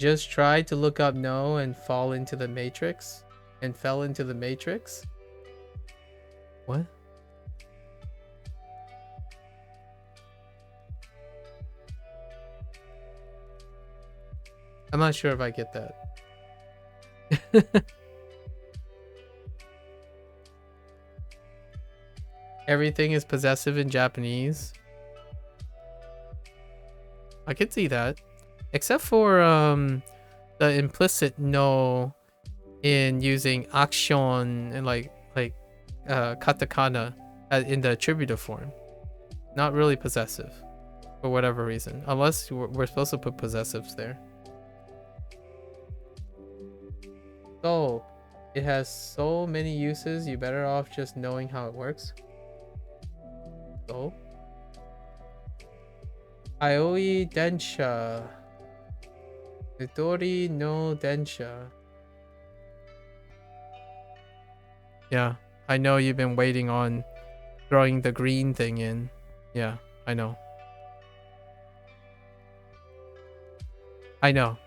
just tried to look up no and fell into the matrix? What? I'm not sure if I get that. Everything is possessive in Japanese. I could see that. Except for the implicit no in using action and like katakana in the attributive form. Not really possessive for whatever reason. Unless we're supposed to put possessives there. So, it has so many uses, you're better off just knowing how it works. So, Aoi Densha. Midori no Densha. Yeah, I know you've been waiting on throwing the green thing in. Yeah, I know. I know.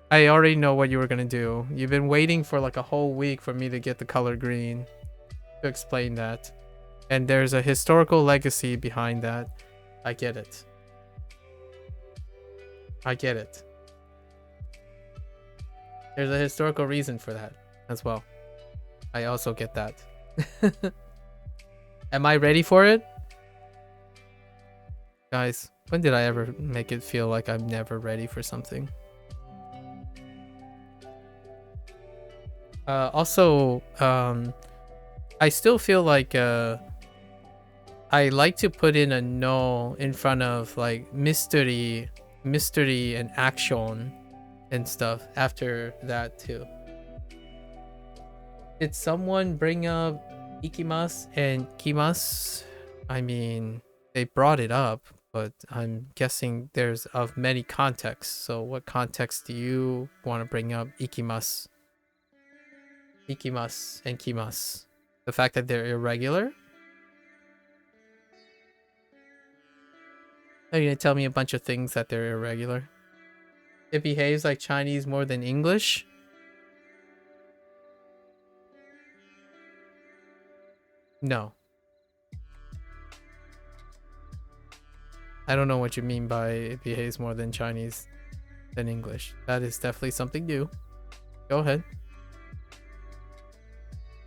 I already know what you were gonna do. You've been waiting for like a whole week for me to get the color green to explain that. And there's a historical legacy behind that. I get it. I get it. There's a historical reason for that as well. I also get that. Am I ready for it? Guys, when did I ever make it feel like I'm never ready for something? Also, I still feel like I like to put in a no in front of like mystery and action and stuff after that too. Did someone bring up ikimasu and kimasu? I mean, they brought it up, but I'm guessing there's of many contexts. So what context do you want to bring up ikimasu and kimasu? The fact that they're irregular? Are you gonna tell me a bunch of things that they're irregular? It behaves like Chinese more than English? No. I don't know what you mean by it behaves more than Chinese than English. That is definitely something new. Go ahead.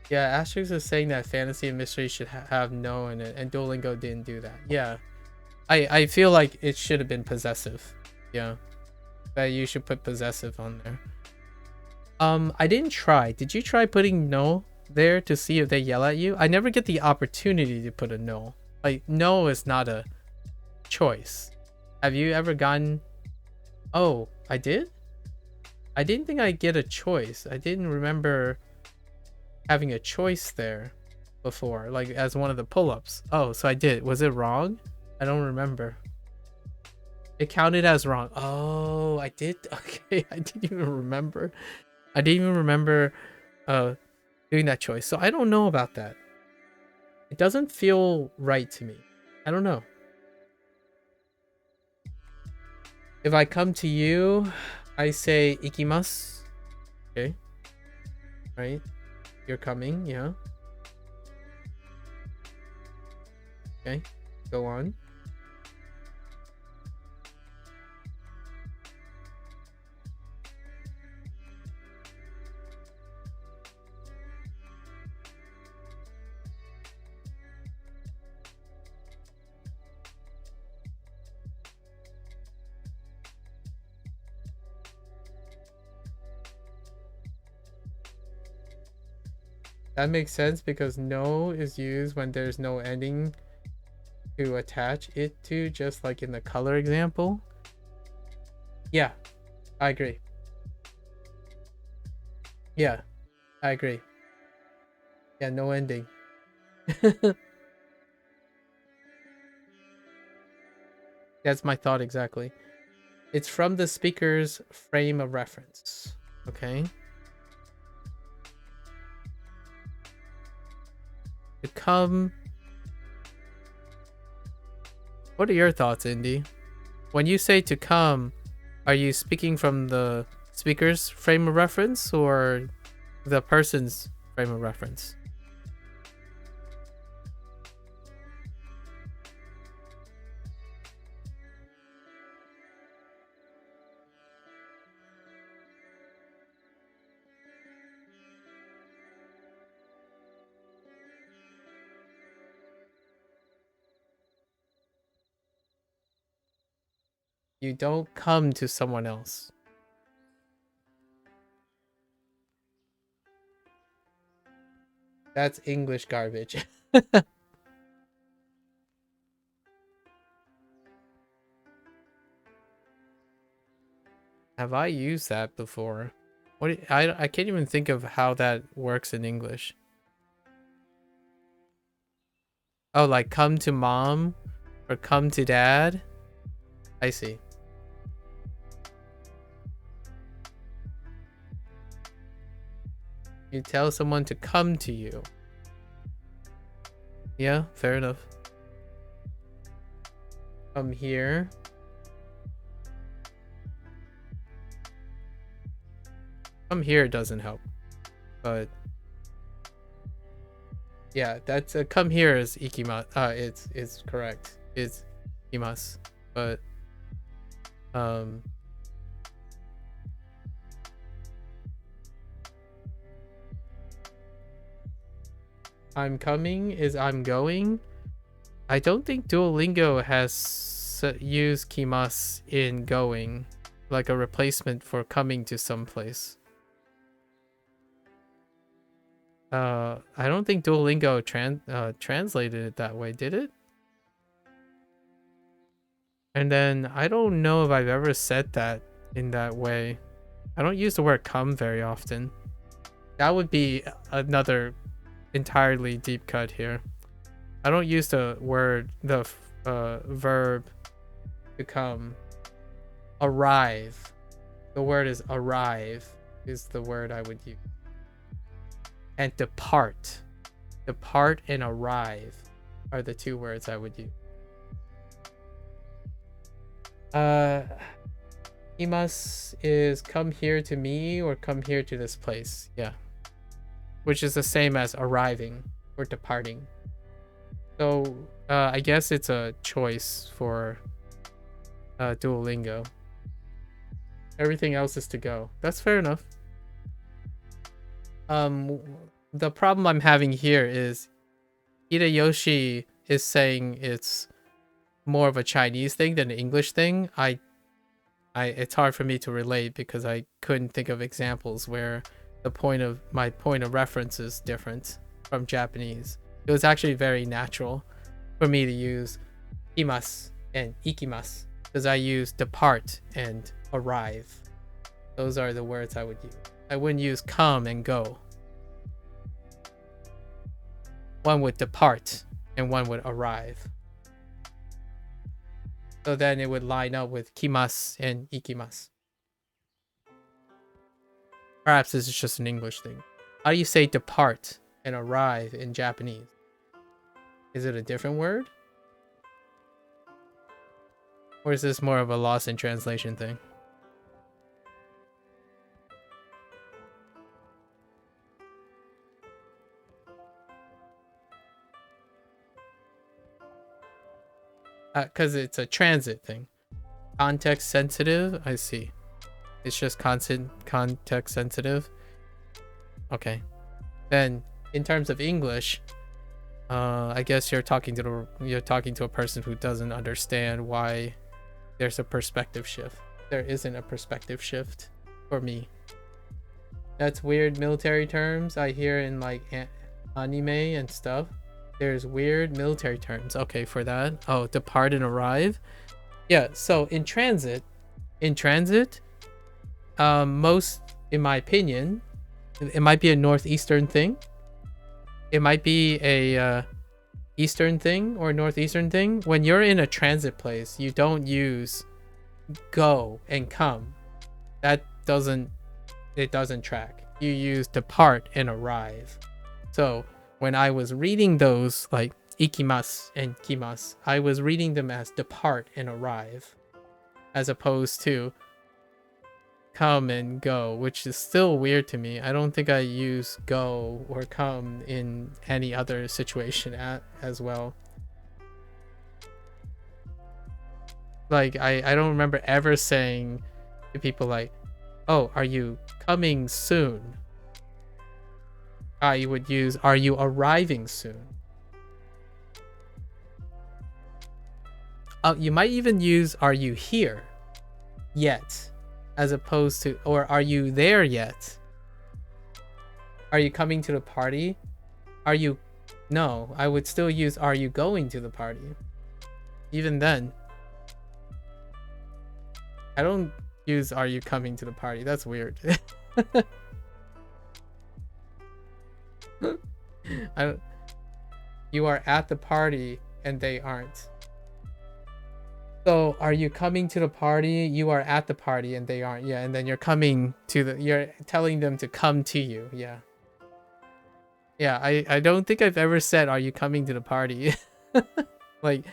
Yeah, Asterisk is saying that fantasy and mystery should have no in it, and Duolingo didn't do that. Yeah. I feel like it should have been possessive. Yeah. That you should put possessive on there. I didn't try. Did you try putting no there to see if they yell at you? I never get the opportunity to put a no. Like, no is not a choice. Have you ever gotten... Oh, I did? I didn't think I'd get a choice. I didn't remember having a choice there before, like as one of the pull-ups. Oh, so I did. Was it wrong? I don't remember. It counted as wrong. Oh, I did. Okay, I didn't even remember. I didn't even remember doing that choice. So I don't know about that. It doesn't feel right to me. I don't know. If I come to you, I say ikimasu. Okay. Right? You're coming, yeah. Okay. Go on. That makes sense because no is used when there's no ending to attach it to, just like in the color example. Yeah, I agree. Yeah, I agree. Yeah, no ending. That's my thought exactly. It's from the speaker's frame of reference. Okay. To come. What are your thoughts, Indy? When you say to come, are you speaking from the speaker's frame of reference or the person's frame of reference? You don't come to someone else. That's English garbage. Have I used that before? I can't even think of how that works in English. Oh, like come to mom or come to dad? I see. You tell someone to come to you. Yeah, fair enough. Come here. Come here doesn't help, but yeah, that's come here is ikima. It's correct. It's ikimasu, but I'm coming is I'm going. I don't think Duolingo has used kimas in going, like a replacement for coming to some place. I don't think Duolingo translated it that way, did it? And then I don't know if I've ever said that in that way. I don't use the word come very often. That would be another entirely deep cut here. I don't use the verb to come. Arrive. The word is arrive is the word I would use. And depart. Depart and arrive are the two words I would use. Imas is come here to me or come here to this place. Yeah. Which is the same as arriving or departing. So I guess it's a choice for Duolingo. Everything else is to go. That's fair enough. The problem I'm having here is Hideyoshi is saying it's more of a Chinese thing than an English thing. It's hard for me to relate because I couldn't think of examples where my point of reference is different from Japanese. It was actually very natural for me to use imas and ikimasu because I use depart and arrive. Those are the words I would use. I wouldn't use come and go. One would depart and one would arrive. So then it would line up with kimasu and ikimasu. Perhaps this is just an English thing. How do you say depart and arrive in Japanese? Is it a different word? Or is this more of a loss in translation thing? Because it's a transit thing. Context sensitive? I see. It's just context sensitive. Okay. Then, in terms of English, I guess you're talking to a person who doesn't understand why there's a perspective shift. There isn't a perspective shift for me. That's weird military terms I hear in like anime and stuff. There's weird military terms. Okay, for that. Oh, depart and arrive. Yeah, so in transit, most, in my opinion, it might be a northeastern thing. It might be a eastern thing or northeastern thing. When you're in a transit place, you don't use go and come. It doesn't track. You use depart and arrive. So when I was reading those like ikimasu and kimasu, I was reading them as depart and arrive, as opposed to come and go, which is still weird to me. I don't think I use go or come in any other situation as well. Like, I don't remember ever saying to people like, oh, are you coming soon? I would use, are you arriving soon? You might even use, are you here yet? As opposed to, or are you there yet? Are you coming to the party? Are you, no, I would still use, are you going to the party? Even then. I don't use, are you coming to the party? That's weird. You are at the party and they aren't. So, are you coming to the party? You are at the party and they aren't. Yeah, and then you're coming to the, you're telling them to come to you. Yeah. Yeah, I don't think I've ever said, are you coming to the party? Like,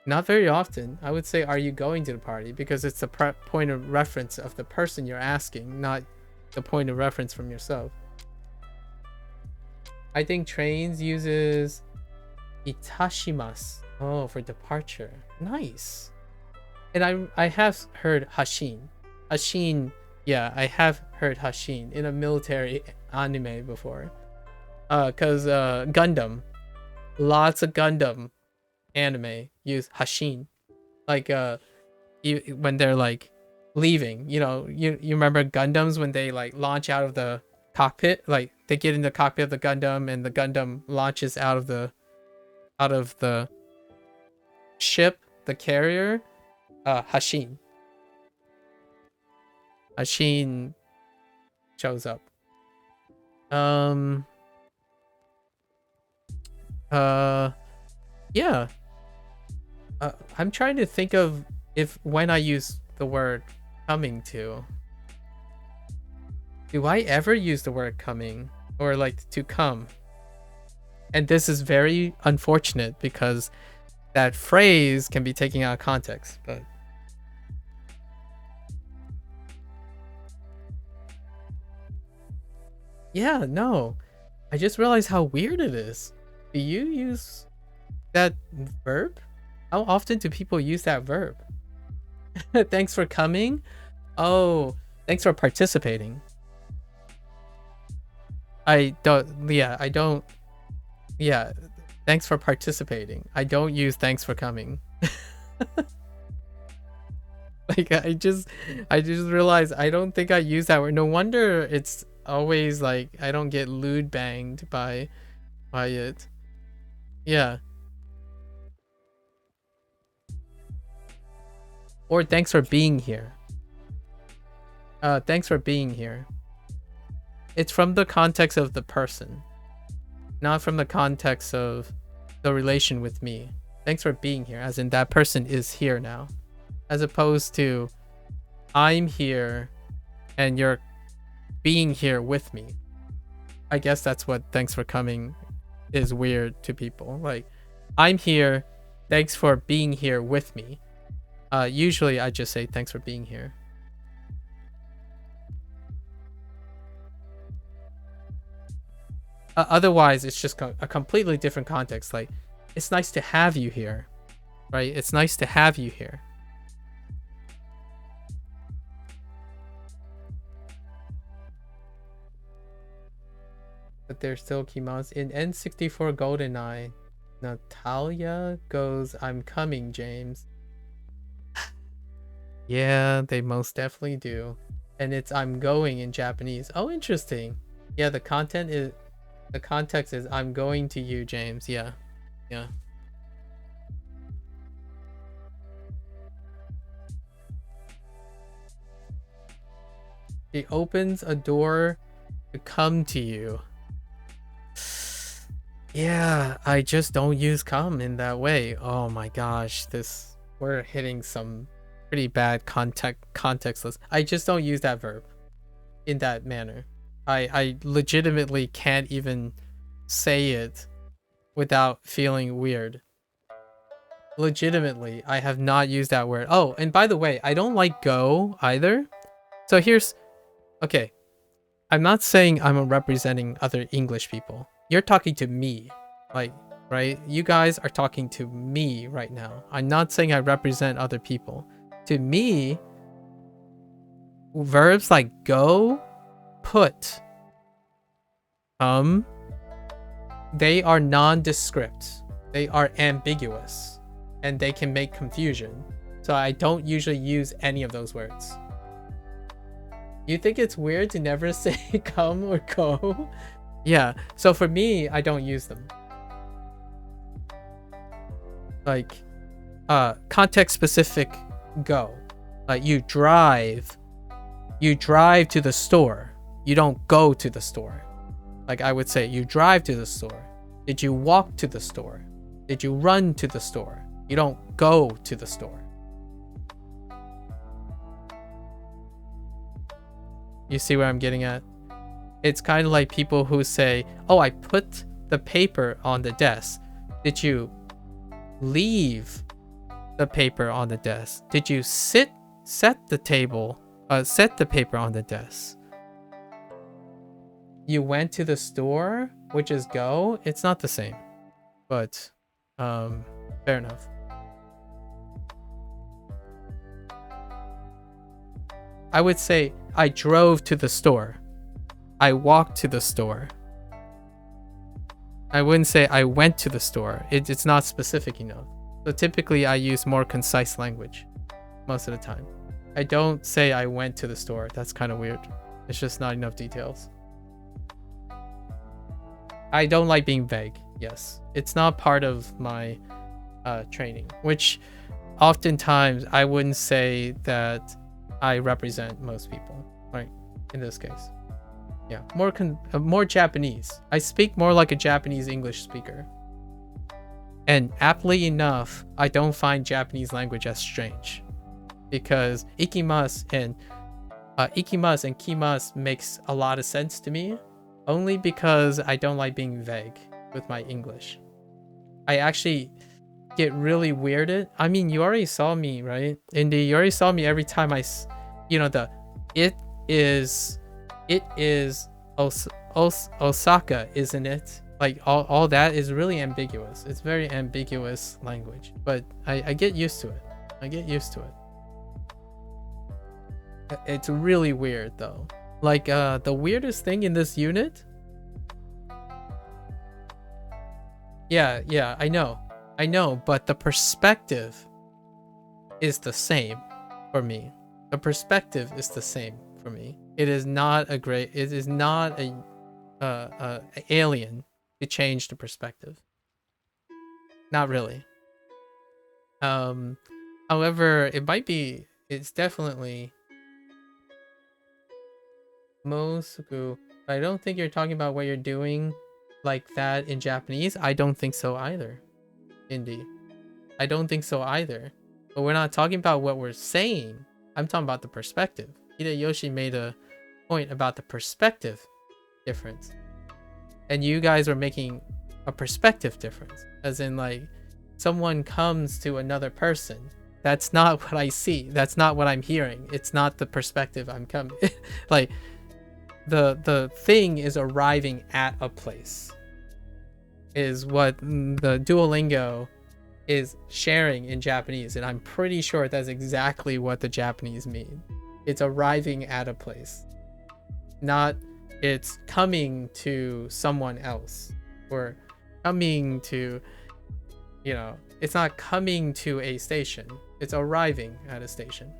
not very often. I would say, are you going to the party? Because it's the point of reference of the person you're asking, not the point of reference from yourself. I think trains uses itashimasu. Oh, for departure. Nice. And I have heard hashin. Hashin, yeah, I have heard hashin in a military anime before. Cause Gundam. Lots of Gundam anime use hashin. Like when they're like leaving, you know, you remember Gundams when they like launch out of the cockpit, like they get in the cockpit of the Gundam and the Gundam launches out of the ship, the carrier. Hashin shows up. Yeah. I'm trying to think of if when I use the word coming to. Do I ever use the word coming or like to come? And this is very unfortunate because that phrase can be taken out of context, but yeah, no. I just realized how weird it is. Do you use that verb? How often do people use that verb? Thanks for coming. Oh, thanks for participating. I don't, yeah, thanks for participating. I don't use thanks for coming. Like I just realized I don't think I use that word. No wonder it's always like I don't get lewd banged by it. Yeah. Or thanks for being here. Thanks for being here. It's from the context of the person, not from the context of the relation with me. Thanks for being here, as in that person is here now. As opposed to I'm here and you're being here with me. I guess that's what thanks for coming is weird to people. Like, I'm here, thanks for being here with me. Usually I just say thanks for being here. Otherwise, it's just a completely different context. Like, it's nice to have you here, right? It's nice to have you here. But there's still Kimons. In N64 GoldenEye, Natalia goes, I'm coming, James. Yeah, they most definitely do. And it's I'm going in Japanese. Oh, interesting. Yeah, the context is I'm going to you, James. Yeah. Yeah. She opens a door to come to you. Yeah, I just don't use come in that way. Oh my gosh, we're hitting some pretty bad contextless. I just don't use that verb in that manner. I legitimately can't even say it without feeling weird. Legitimately, I have not used that word. Oh, and by the way, I don't like go either. So here's Okay, I'm not saying I'm representing other English people. You're talking to me, like, right? You guys are talking to me right now. I'm not saying I represent other people. To me, verbs like go, put, they are nondescript. They are ambiguous, and they can make confusion. So I don't usually use any of those words. You think it's weird to never say come or go? Yeah, so for me, I don't use them. Like, context specific go. Like you drive to the store. You don't go to the store. Like I would say, you drive to the store. Did you walk to the store? Did you run to the store? You don't go to the store. You see where I'm getting at? It's kind of like people who say, oh, I put the paper on the desk. Did you leave the paper on the desk? Did you set the paper on the desk? You went to the store, which is go. It's not the same, but fair enough. I would say I drove to the store. I walked to the store. I wouldn't say I went to the store. It's not specific enough. So typically I use more concise language most of the time. I don't say I went to the store. That's kind of weird. It's just not enough details. I don't like being vague. Yes. It's not part of my training, which oftentimes I wouldn't say that I represent most people, right? In this case. Yeah, more Japanese. I speak more like a Japanese English speaker. And aptly enough, I don't find Japanese language as strange. Because ikimasu and kimasu makes a lot of sense to me. Only because I don't like being vague with my English. I actually get really weirded. I mean, you already saw me, right? Indy, you already saw me every time it is Osaka, isn't it? Like all that is really ambiguous. It's very ambiguous language, but I get used to it. I get used to it. It's really weird though. Like the weirdest thing in this unit. Yeah, I know, but the perspective is the same for me. The perspective is the same for me. It is not a alien to change the perspective. Not really. However, it's definitely Mosuku. I don't think you're talking about what you're doing like that in Japanese. I don't think so either. Indy. I don't think so either. But we're not talking about what we're saying. I'm talking about the perspective. Hideyoshi made a point about the perspective difference. And you guys are making a perspective difference. As in like someone comes to another person. That's not what I see. That's not what I'm hearing. It's not the perspective I'm coming. Like the thing is arriving at a place. Is what the Duolingo is sharing in Japanese, and I'm pretty sure that's exactly what the Japanese mean. It's arriving at a place, not it's coming to someone else, or coming to, it's not coming to a station, it's arriving at a station.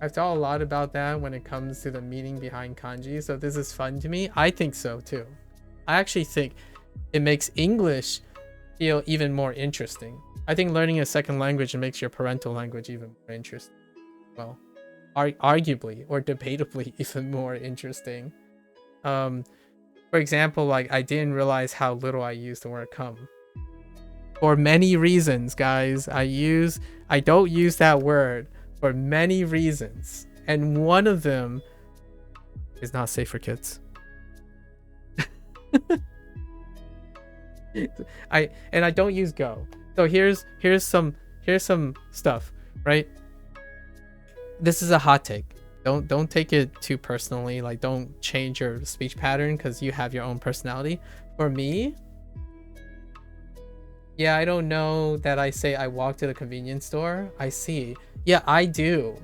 I've thought a lot about that when it comes to the meaning behind kanji, so this is fun to me. I think so too. I actually think it makes English feel even more interesting. I think learning a second language makes your parental language even more interesting. Well, arguably or debatably even more interesting. For example, like I didn't realize how little I use the word come. For many reasons, guys. I don't use that word for many reasons. And one of them is not safe for kids. I don't use go. So here's some stuff, right? This is a hot take. Don't take it too personally. Like, don't change your speech pattern because you have your own personality. For me, yeah, I don't know that I say I walk to the convenience store. I see. Yeah, I do.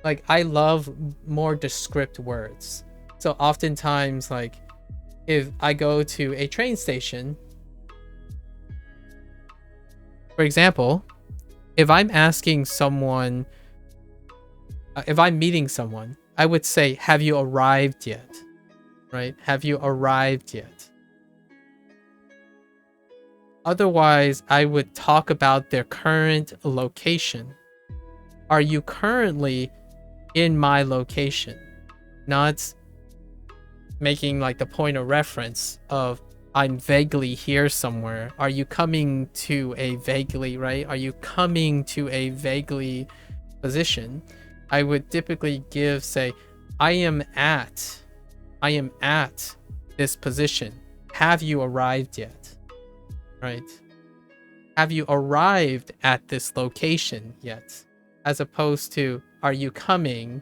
Like, I love more descript words. So oftentimes, like, if I go to a train station, for example, if I'm asking someone, if I'm meeting someone, I would say, have you arrived yet? Right? Have you arrived yet? Otherwise, I would talk about their current location. Are you currently in my location? Not making like the point of reference of I'm vaguely here somewhere. Are you coming to a vaguely, right? Are you coming to a vaguely position? I would typically say, I am at this position. Have you arrived yet? Right? Have you arrived at this location yet? As opposed to, are you coming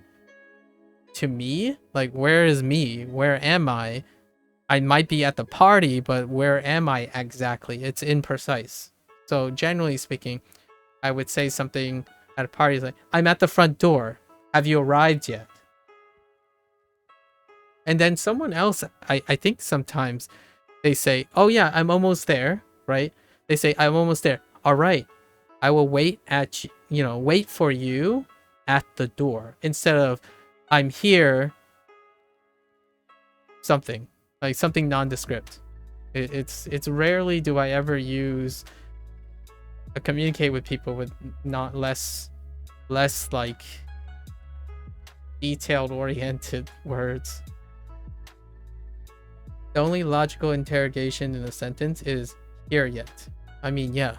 to me? Like, where is me? Where am I? I might be at the party, but where am I exactly? It's imprecise. So generally speaking, I would say something at a party like, I'm at the front door. Have you arrived yet? And then someone else, I think sometimes they say, oh yeah, I'm almost there, right? They say, I'm almost there. All right, I will wait at, wait for you at the door, instead of I'm here, something like something nondescript. It's rarely do I ever use communicate with people with not less like detailed oriented words. The only logical interrogation in a sentence is here yet. I mean, yeah.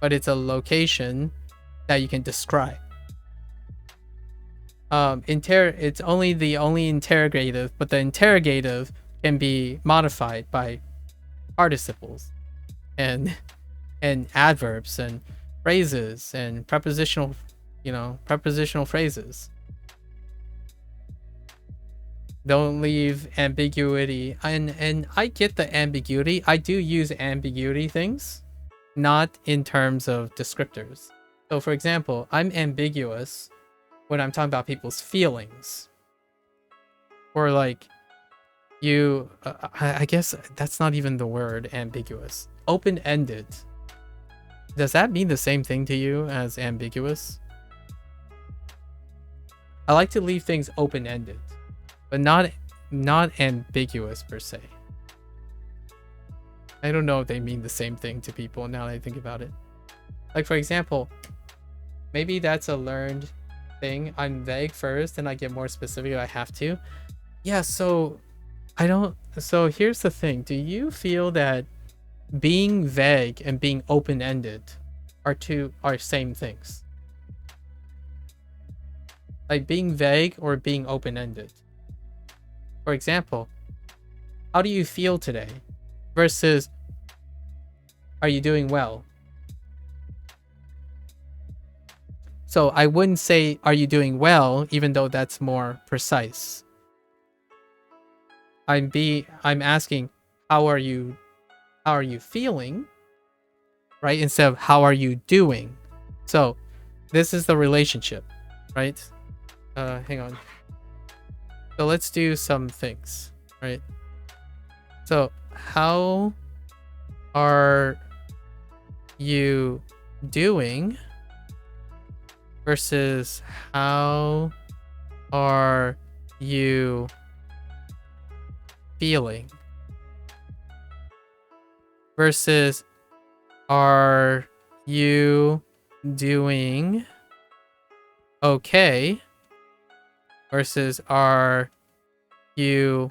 But it's a location that you can describe. It's only the only interrogative, but the interrogative can be modified by participles and adverbs and phrases and prepositional phrases. Don't leave ambiguity, and I get the ambiguity. I do use ambiguity things, not in terms of descriptors. So for example, I'm ambiguous when I'm talking about people's feelings, or like I guess that's not even the word ambiguous. Open-ended. Does that mean the same thing to you as ambiguous? I like to leave things open-ended, but not ambiguous per se. I don't know if they mean the same thing to people now that I think about it. Like, for example, maybe that's a learned thing. I'm vague first and I get more specific if I have to. Yeah, so here's the thing. Do you feel that being vague and being open-ended are same things? Like being vague or being open-ended? For example, how do you feel today versus are you doing well? So I wouldn't say are you doing well, even though that's more precise. I'm asking how are you feeling, right? Instead of how are you doing. So this is the relationship, right? Hang on. So let's do some things, right? So how are you doing versus how are you feeling versus are you doing okay versus are you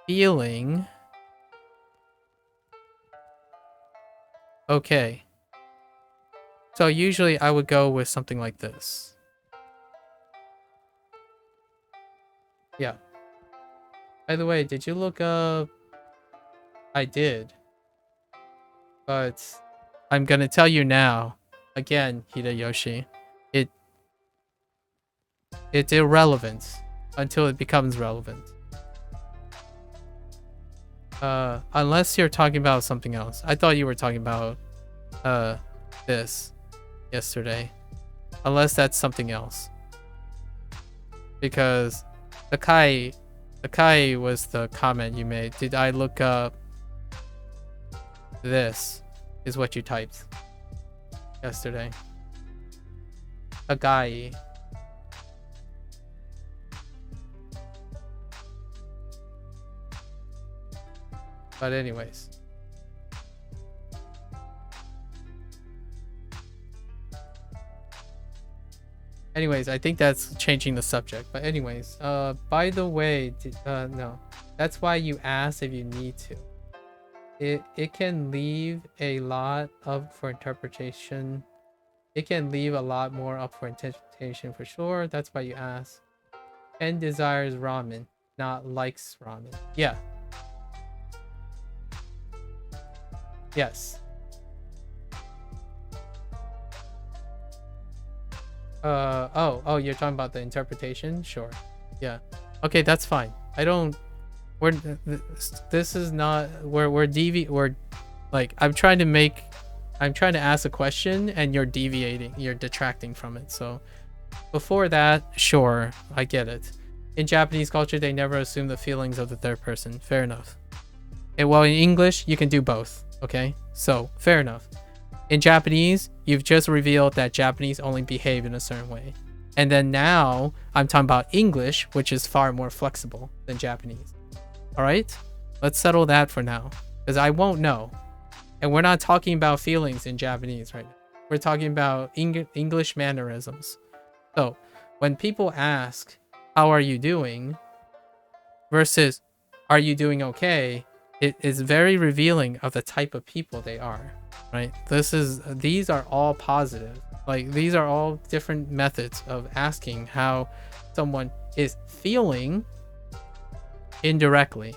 feeling okay. So usually I would go with something like this. Yeah. By the way, did you look up? I did. But I'm gonna tell you now, again, Hideyoshi, It's irrelevant until it becomes relevant. Unless you're talking about something else. I thought you were talking about this yesterday. Unless that's something else. Because Akai was the comment you made. Did I look up this is what you typed yesterday. Akai. But anyways. Anyways, I think that's changing the subject. But anyways, by the way, no. That's why you ask if you need to. It can leave a lot up for interpretation. It can leave a lot more up for interpretation for sure. That's why you ask. Ken desires ramen, not likes ramen. Yeah. Yes. Oh, you're talking about the interpretation? Sure. Yeah. Okay, that's fine. This is not we're like I'm trying to ask a question and you're detracting from it. So before that, sure, I get it. In Japanese culture, they never assume the feelings of the third person. Fair enough. And while in English, you can do both. Okay, so fair enough. In Japanese, you've just revealed that Japanese only behave in a certain way. And then now I'm talking about English, which is far more flexible than Japanese. All right, let's settle that for now, because I won't know. And we're not talking about feelings in Japanese right now. We're talking about English mannerisms. So when people ask, how are you doing? Versus, are you doing okay? It is very revealing of the type of people they are, right? These are all positive. Like, these are all different methods of asking how someone is feeling indirectly.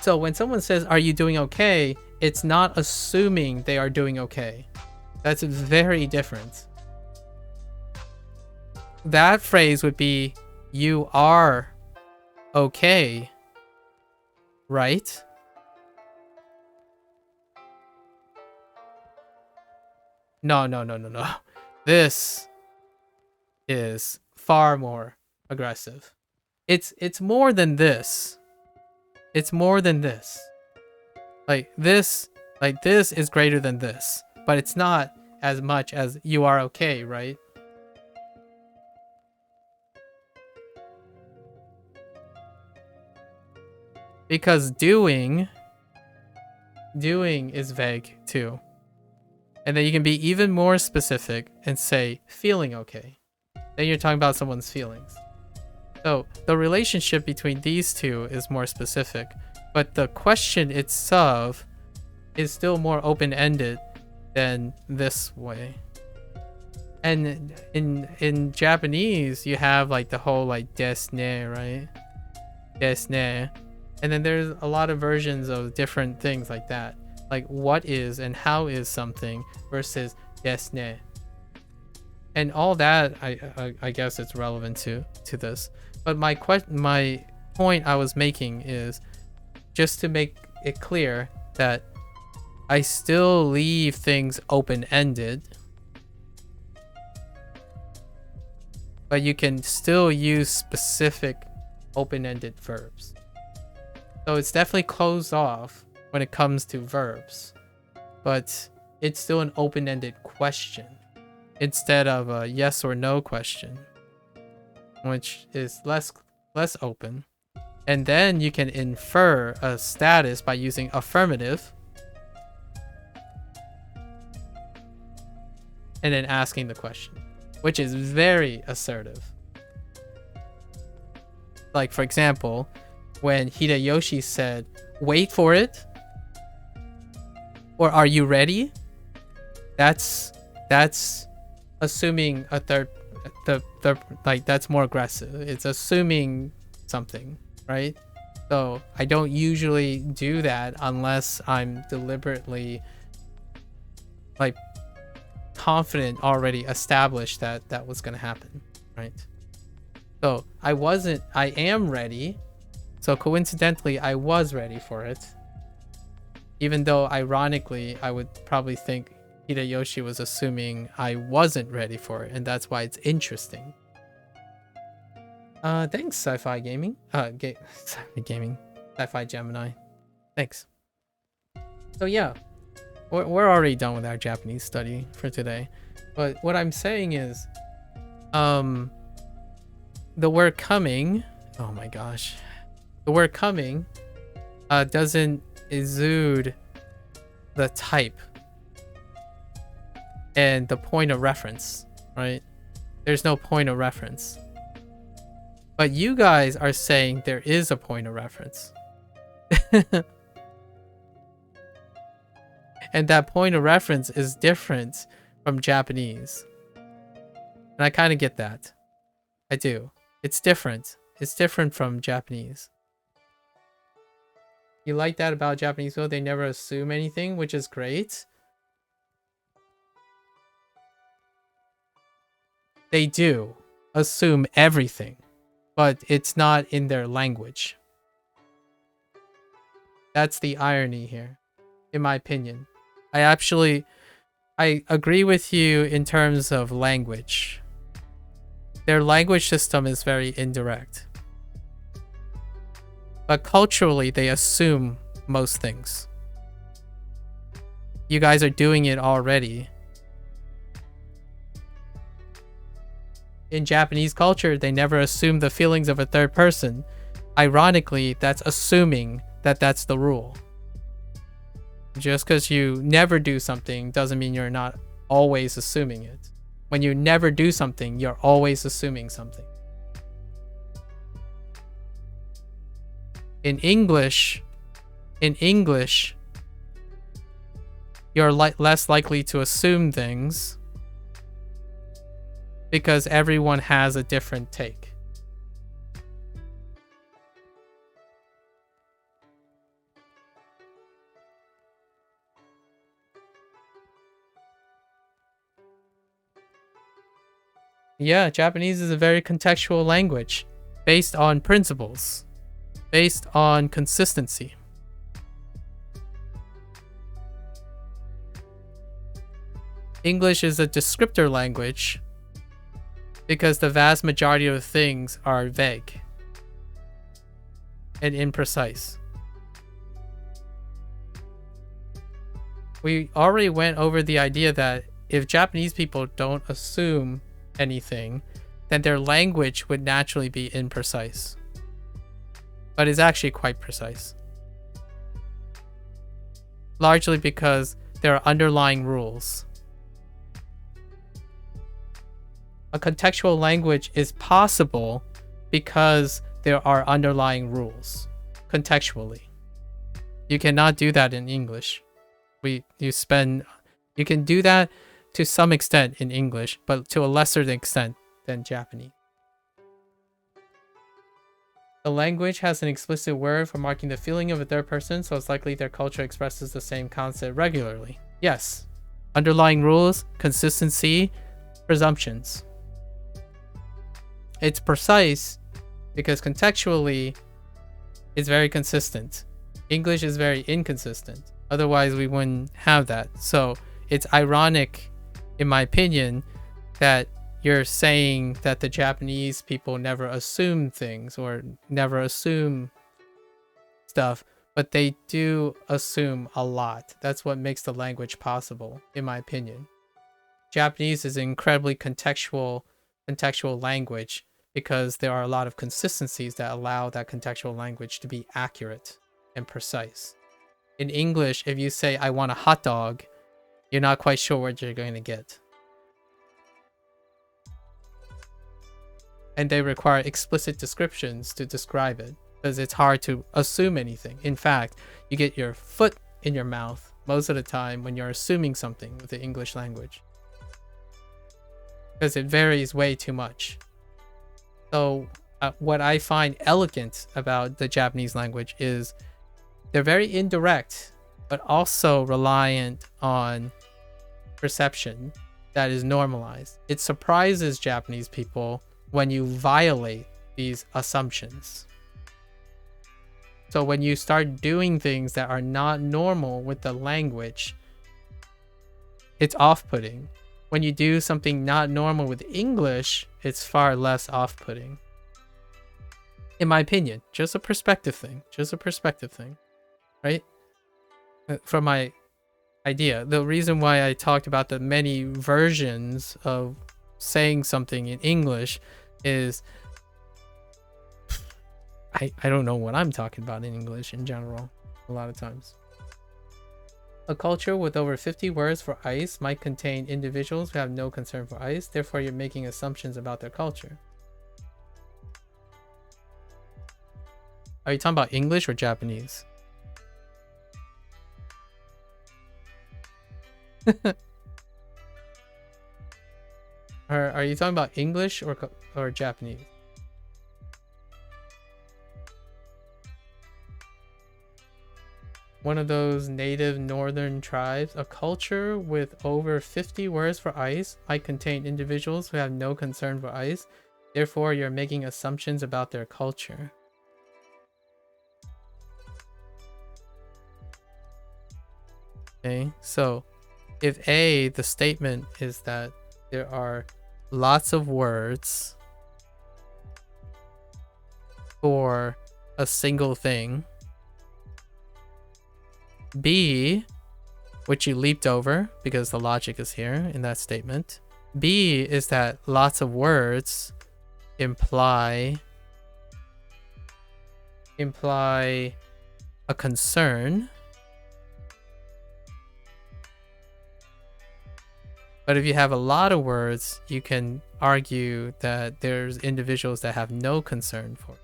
So when someone says, are you doing okay? It's not assuming they are doing okay. That's very different. That phrase would be, you are okay, right? No. This is far more aggressive. It's more than this. It's more than this. Like this is greater than this, but it's not as much as you are okay, right? Because doing is vague too. And then you can be even more specific and say feeling okay. Then you're talking about someone's feelings. So the relationship between these two is more specific, but the question itself is still more open-ended than this way. And in Japanese, you have like the whole like desu ne, right? Desu ne. And then there's a lot of versions of different things like that. Like what is and how is something versus desu ne. And all that, I guess it's relevant to this. But my point I was making is just to make it clear that I still leave things open-ended, but you can still use specific open-ended verbs. So it's definitely closed off when it comes to verbs, but it's still an open-ended question instead of a yes or no question, which is less open. And then you can infer a status by using affirmative and then asking the question, which is very assertive. Like, for example, when Hideyoshi said, wait for it, or are you ready? That's assuming a third, like that's more aggressive. It's assuming something, right? So I don't usually do that unless I'm deliberately like confident already established that that was going to happen, right? So I am ready. So coincidentally, I was ready for it. Even though ironically, I would probably think Hideyoshi was assuming I wasn't ready for it, and that's why it's interesting. Thanks, Sci-Fi Gaming. Sci-Fi Gaming. Sci-Fi Gemini. Thanks. So yeah, we're already done with our Japanese study for today. But what I'm saying is, the word coming, oh my gosh. The word coming doesn't exude the type and the point of reference, right? There's no point of reference. But you guys are saying there is a point of reference. And that point of reference is different from Japanese. And I kind of get that. I do. It's different. It's different from Japanese. You like that about Japanese though? They never assume anything, which is great. They do assume everything, but it's not in their language. That's the irony here, in my opinion. I agree with you in terms of language. Their language system is very indirect. But culturally, they assume most things. You guys are doing it already. In Japanese culture, they never assume the feelings of a third person. Ironically, that's assuming that that's the rule. Just because you never do something doesn't mean you're not always assuming it. When you never do something, you're always assuming something. In English, you're less likely to assume things because everyone has a different take. Yeah, Japanese is a very contextual language based on principles, based on consistency. English is a descriptor language because the vast majority of things are vague and imprecise. We already went over the idea that if Japanese people don't assume anything, then their language would naturally be imprecise. But it's actually quite precise. Largely because there are underlying rules. A contextual language is possible because there are underlying rules contextually. You cannot do that in English. You can do that to some extent in English, but to a lesser extent than Japanese. The language has an explicit word for marking the feeling of a third person, so it's likely their culture expresses the same concept regularly. Yes. Underlying rules, consistency, presumptions. It's precise because contextually it's very consistent. English is very inconsistent. Otherwise we wouldn't have that. So it's ironic, in my opinion, that you're saying that the Japanese people never assume things or never assume stuff, but they do assume a lot. That's what makes the language possible, in my opinion. Japanese is an incredibly contextual language because there are a lot of consistencies that allow that contextual language to be accurate and precise. In English, if you say, I want a hot dog, you're not quite sure what you're going to get. And they require explicit descriptions to describe it because it's hard to assume anything. In fact, you get your foot in your mouth most of the time when you're assuming something with the English language because it varies way too much. So what I find elegant about the Japanese language is they're very indirect, but also reliant on perception that is normalized. It surprises Japanese people when you violate these assumptions. So when you start doing things that are not normal with the language, it's off-putting. When you do something not normal with English, it's far less off-putting. In my opinion, just a perspective thing. Just a perspective thing, right? From my idea. The reason why I talked about the many versions of saying something in English is I don't know what I'm talking about in English in general a lot of times. A culture with over 50 words for ice might contain individuals who have no concern for ice, therefore you're making assumptions about their culture. Are you talking about English or Japanese? Are you talking about English or Japanese? One of those native northern tribes, a culture with over 50 words for ice might contain individuals who have no concern for ice. Therefore, you're making assumptions about their culture. Okay, so if A, the statement is that there are lots of words for a single thing, B, which you leaped over because the logic is here in that statement. B is that lots of words imply a concern. But if you have a lot of words, you can argue that there's individuals that have no concern for it.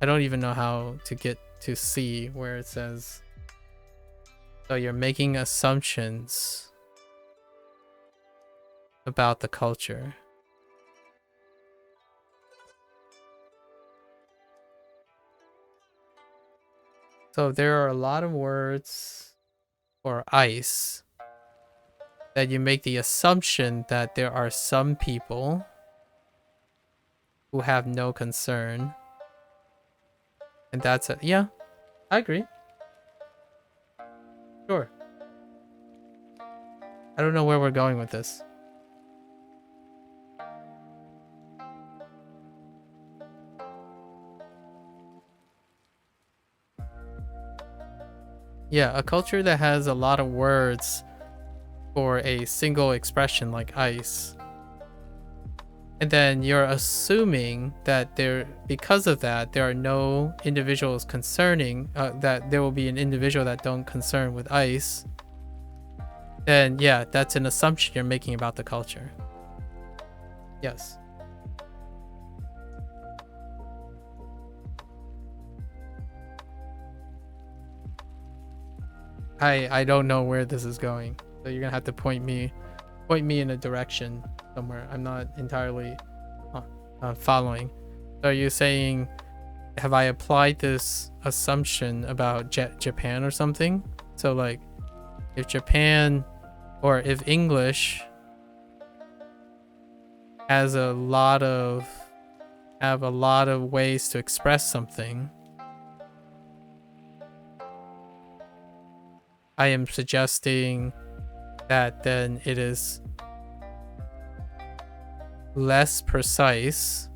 I don't even know how to get to C where it says, so you're making assumptions about the culture. So there are a lot of words for ice that you make the assumption that there are some people who have no concern. And that's it. Yeah, I agree. Sure. I don't know where we're going with this. Yeah, a culture that has a lot of words for a single expression like ice. And then you're assuming that because of that, there are no individuals concerning, that there will be an individual that don't concern with ice. Then yeah, that's an assumption you're making about the culture. Yes. I don't know where this is going, so you're gonna have to point me in a direction somewhere. I'm not entirely following. So are you saying, have I applied this assumption about Japan or something? So like, if Japan or if English has a lot of ways to express something, I am suggesting that then it is less precise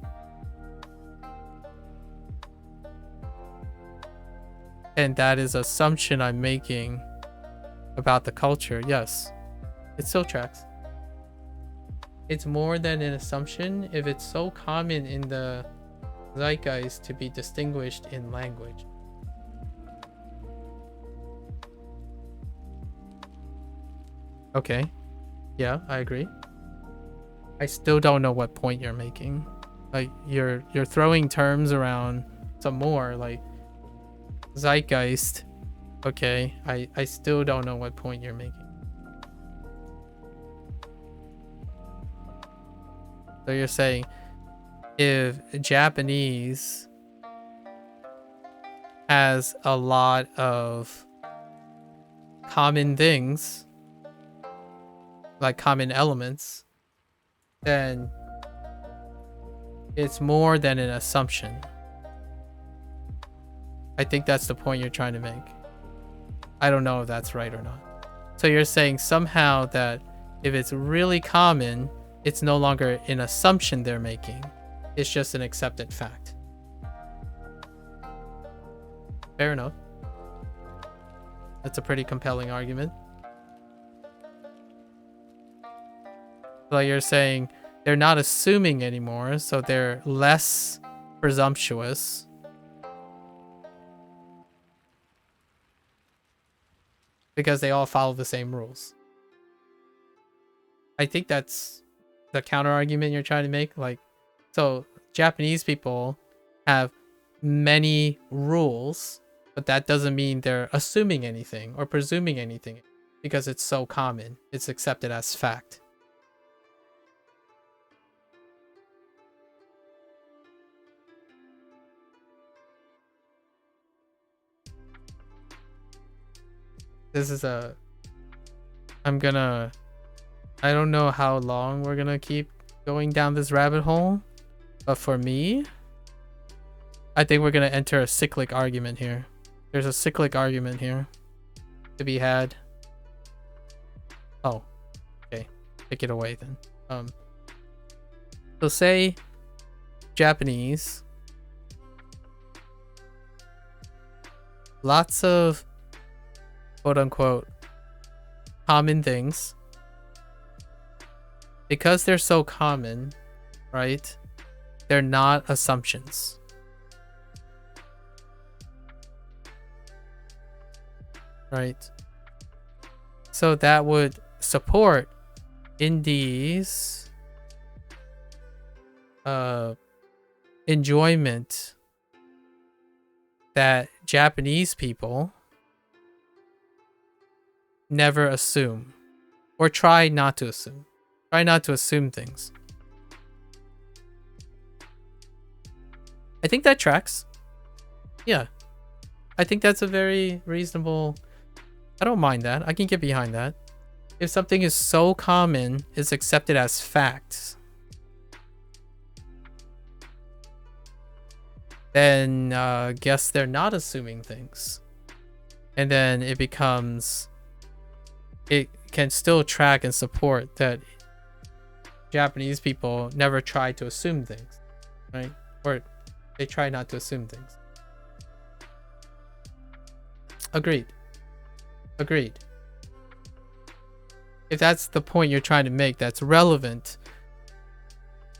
and that is assumption I'm making about the culture. Yes, it still tracks. It's more than an assumption if it's so common in the zeitgeist to be distinguished in language. Okay, yeah, I agree. I still don't know what point you're making. Like you're throwing terms around some more, like zeitgeist. Okay, I still don't know what point you're making. So you're saying if Japanese has a lot of common things, like common elements, then it's more than an assumption. I think that's the point you're trying to make. I don't know if that's right or not. So you're saying somehow that if it's really common, it's no longer an assumption they're making. It's just an accepted fact. Fair enough. That's a pretty compelling argument. Like you're saying they're not assuming anymore, so they're less presumptuous. Because they all follow the same rules. I think that's the counter argument you're trying to make. Like, so Japanese people have many rules, but that doesn't mean they're assuming anything or presuming anything because it's so common. It's accepted as fact. This is a... I don't know how long we're gonna keep going down this rabbit hole, but for me, I think we're gonna enter a cyclic argument here. There's a cyclic argument here to be had. Oh, okay. Take it away then. So say Japanese, lots of quote unquote common things. Because they're so common, right? They're not assumptions. Right? So that would support Indies' enjoyment that Japanese people never assume or try not to assume. Try not to assume things. I think that tracks. Yeah. I think that's a very reasonable... I don't mind that. I can get behind that. If something is so common, it's accepted as fact, then guess they're not assuming things. And then it becomes... It can still track and support that Japanese people never try to assume things, right? Or they try not to assume things. Agreed. Agreed. If that's the point you're trying to make, that's relevant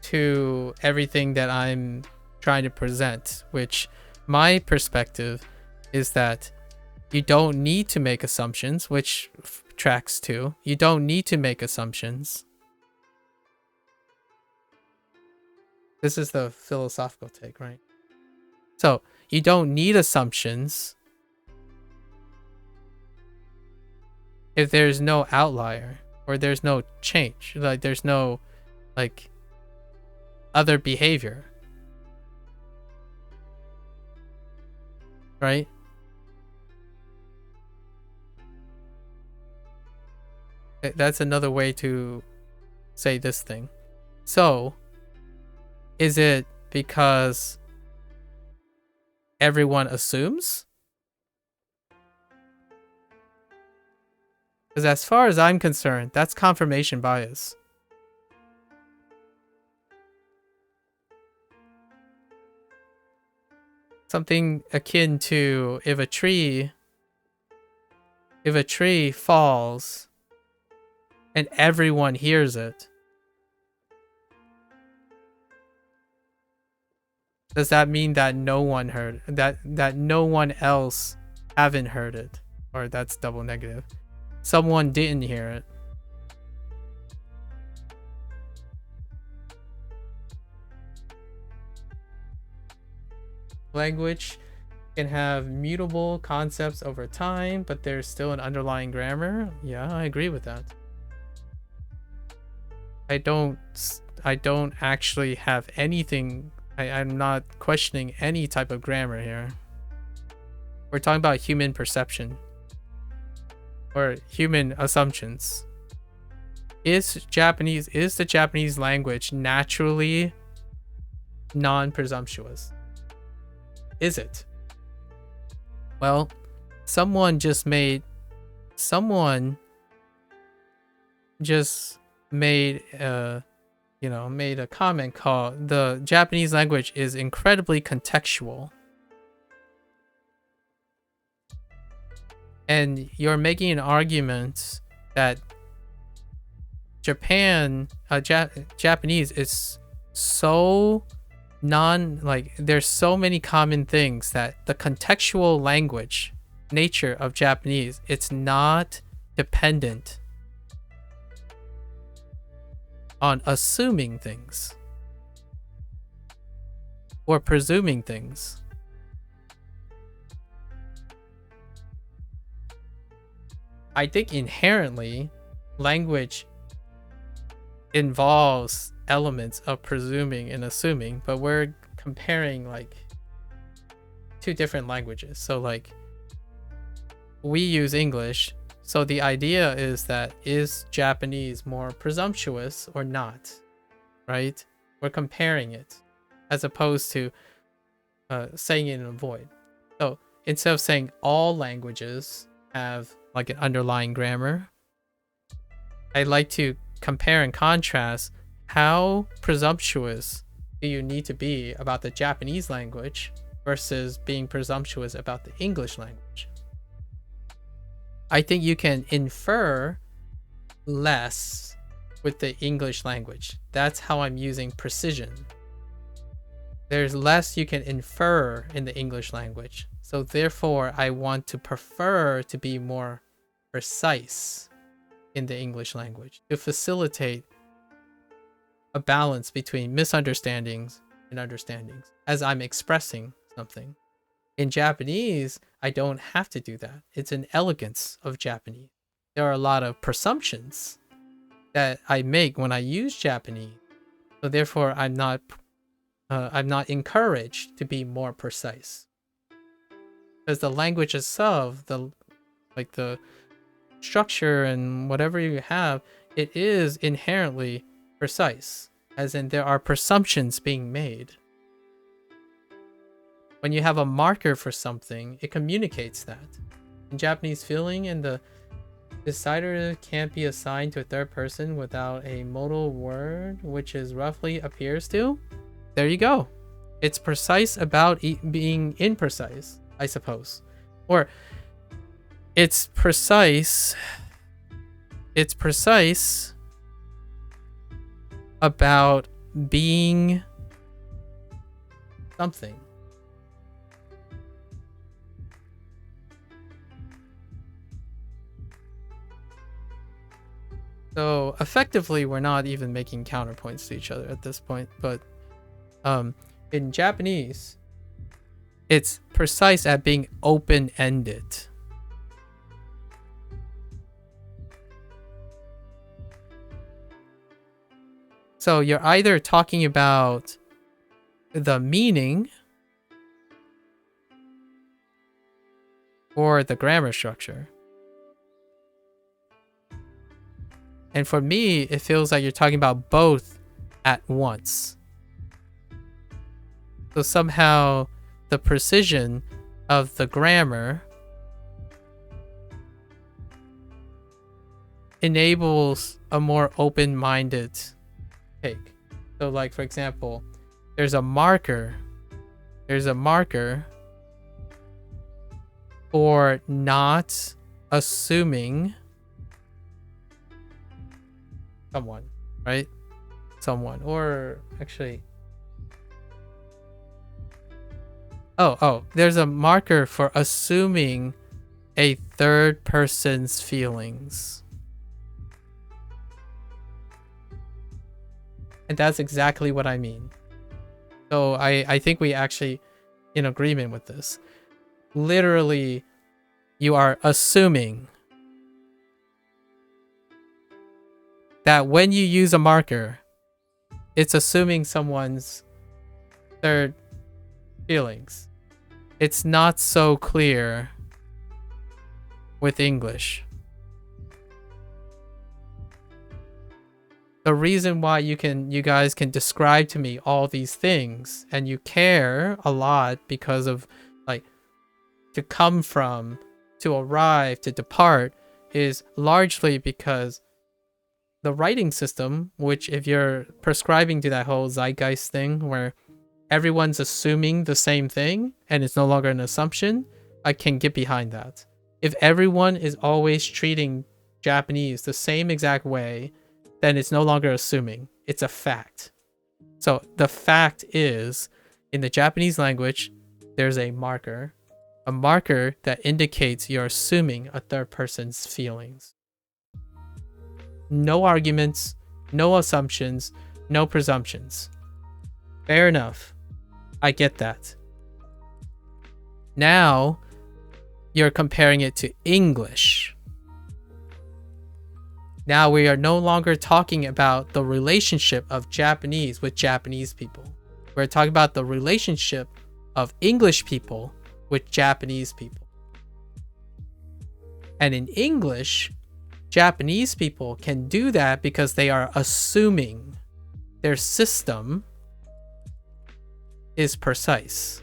to everything that I'm trying to present, which my perspective is that you don't need to make assumptions, which tracks too. You don't need to make assumptions. This is the philosophical take, right? So you don't need assumptions if there's no outlier or there's no change, like there's no like other behavior, right? That's another way to say this thing. So is it because everyone assumes? Because as far as I'm concerned, that's confirmation bias. Something akin to if a tree falls and everyone hears it, does that mean that no one heard that no one else haven't heard it? Or that's double negative. Someone didn't hear it. Language can have mutable concepts over time, but there's still an underlying grammar. Yeah, I agree with that. I don't actually have anything. I'm not questioning any type of grammar here. We're talking about human perception or human assumptions. Is the Japanese language naturally non-presumptuous? Is it? Well, someone just made made a comment called the Japanese language is incredibly contextual. And you're making an argument that Japanese is so there's so many common things that the contextual language nature of Japanese, it's not dependent on assuming things or presuming things. I think inherently language involves elements of presuming and assuming, but we're comparing like two different languages. So like we use English, so the idea is that is Japanese more presumptuous or not, right? We're comparing it as opposed to saying it in a void. So instead of saying all languages have like an underlying grammar, I like to compare and contrast how presumptuous do you need to be about the Japanese language versus being presumptuous about the English language. I think you can infer less with the English language. That's how I'm using precision. There's less you can infer in the English language. So therefore, I want to prefer to be more precise in the English language to facilitate a balance between misunderstandings and understandings as I'm expressing something. In Japanese, I don't have to do that. It's an elegance of Japanese. There are a lot of presumptions that I make when I use Japanese. So therefore, I'm not encouraged to be more precise. Because the language itself, the structure and whatever you have, it is inherently precise, as in there are presumptions being made. When you have a marker for something, it communicates that. In Japanese, feeling and the decider can't be assigned to a third person without a modal word, which is roughly appears to. There you go. It's precise about being imprecise, I suppose. Or it's precise about being something. So effectively, we're not even making counterpoints to each other at this point. But in Japanese, it's precise at being open-ended. So you're either talking about the meaning or the grammar structure. And for me, it feels like you're talking about both at once. So somehow the precision of the grammar enables a more open-minded take. So like, for example, there's a marker for not assuming someone, right? Someone, or actually, there's a marker for assuming a third person's feelings. And that's exactly what I mean. So I think we actually in agreement with this. Literally, you are assuming that when you use a marker, it's assuming someone's third feelings. It's not so clear with English. The reason why you guys can describe to me all these things and you care a lot because of like to come from, to arrive, to depart is largely because the writing system, which if you're prescribing to that whole zeitgeist thing where everyone's assuming the same thing and it's no longer an assumption, I can get behind that. If everyone is always treating Japanese the same exact way, then it's no longer assuming. It's a fact. So the fact is, in the Japanese language, there's a marker that indicates you're assuming a third person's feelings. No arguments, no assumptions, no presumptions. Fair enough. I get that. Now, you're comparing it to English. Now we are no longer talking about the relationship of Japanese with Japanese people. We're talking about the relationship of English people with Japanese people. And in English, Japanese people can do that because they are assuming their system is precise.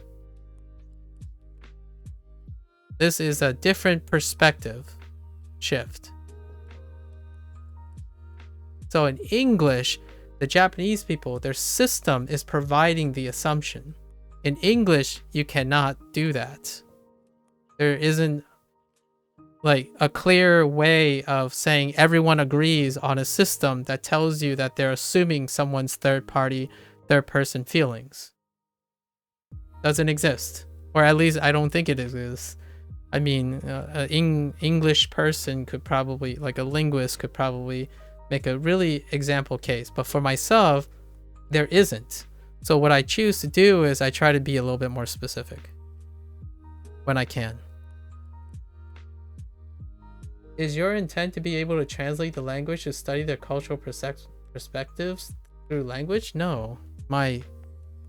This is a different perspective shift. So in English, the Japanese people, their system is providing the assumption. In English, you cannot do that. There isn't like a clear way of saying everyone agrees on a system that tells you that they're assuming someone's third person feelings. Doesn't exist. Or at least I don't think it exists. I mean, an English person could probably, like a linguist could probably make a really example case. But for myself, there isn't. So what I choose to do is I try to be a little bit more specific when I can. Is your intent to be able to translate the language to study their cultural perspectives through language? No. My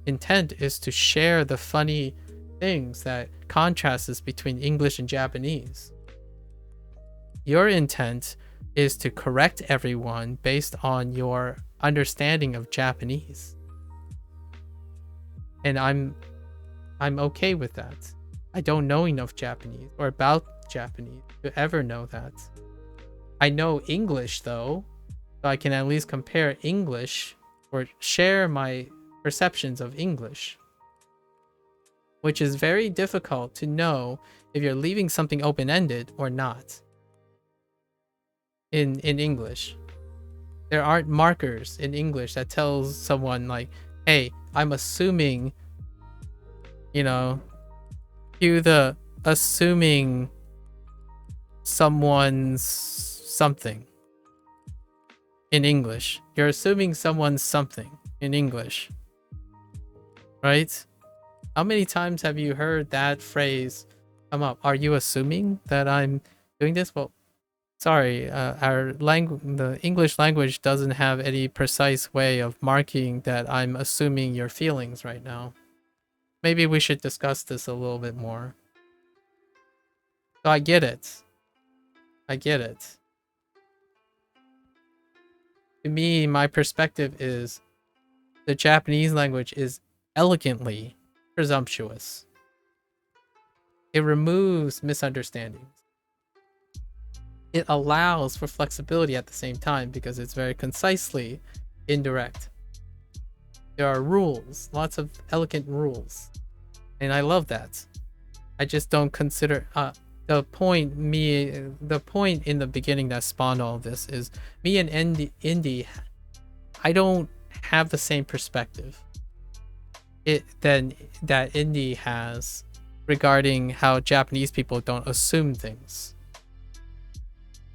intent is to share the funny things that contrasts between English and Japanese. Your intent is to correct everyone based on your understanding of Japanese. And I'm okay with that. I don't know enough Japanese or about Japanese to ever know that. I know English though, so I can at least compare English or share my perceptions of English, which is very difficult to know if you're leaving something open-ended or not. In English, there aren't markers in English that tells someone like, hey, I'm assuming, you know, cue the assuming someone's something in English. You're assuming someone's something in English, right? How many times have you heard that phrase come up? Are you assuming that I'm doing this? Well, sorry, the English language doesn't have any precise way of marking that I'm assuming your feelings right now. Maybe we should discuss this a little bit more. So I get it. I get it. To me, my perspective is the Japanese language is elegantly presumptuous. It removes misunderstandings. It allows for flexibility at the same time because it's very concisely indirect. There are rules, lots of elegant rules. And I love that. I just don't consider the point in the beginning that spawned all of this is me and Indy, I don't have the same perspective that Indy has regarding how Japanese people don't assume things.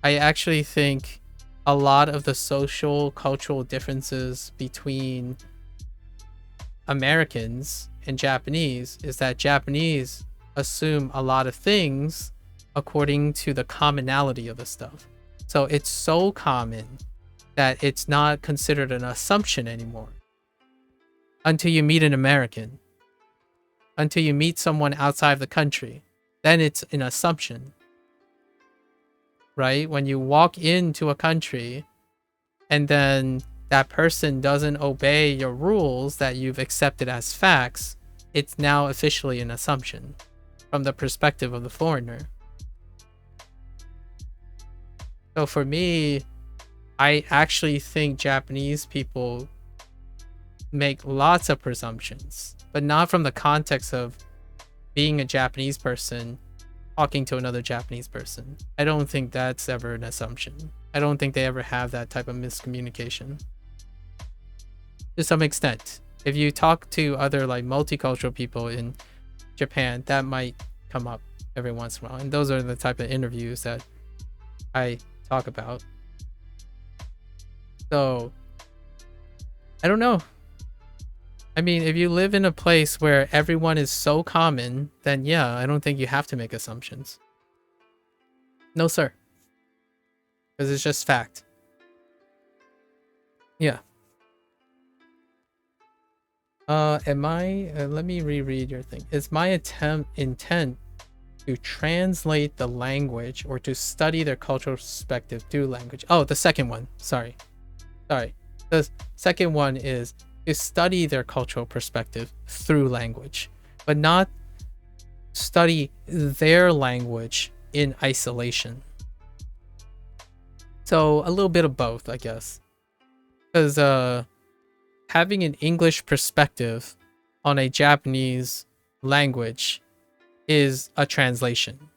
I actually think a lot of the social cultural differences between Americans and Japanese is that Japanese assume a lot of things according to the commonality of the stuff. So it's so common that it's not considered an assumption anymore until you meet an American, until you meet someone outside of the country. Then it's an assumption, right? When you walk into a country and then that person doesn't obey your rules that you've accepted as facts, it's now officially an assumption from the perspective of the foreigner. So for me, I actually think Japanese people make lots of presumptions, but not from the context of being a Japanese person talking to another Japanese person. I don't think that's ever an assumption. I don't think they ever have that type of miscommunication. To some extent, if you talk to other like multicultural people in Japan, that might come up every once in a while. And those are the type of interviews that I talk about. So I don't know. I mean, if you live in a place where everyone is so common, then yeah, I don't think you have to make assumptions. No, sir. Because it's just fact. Yeah. Let me reread your thing. Is my intent to translate the language or to study their cultural perspective through language? Oh, the second one. Sorry. The second one is to study their cultural perspective through language, but not study their language in isolation. So a little bit of both, I guess. Because having an English perspective on a Japanese language is a translation,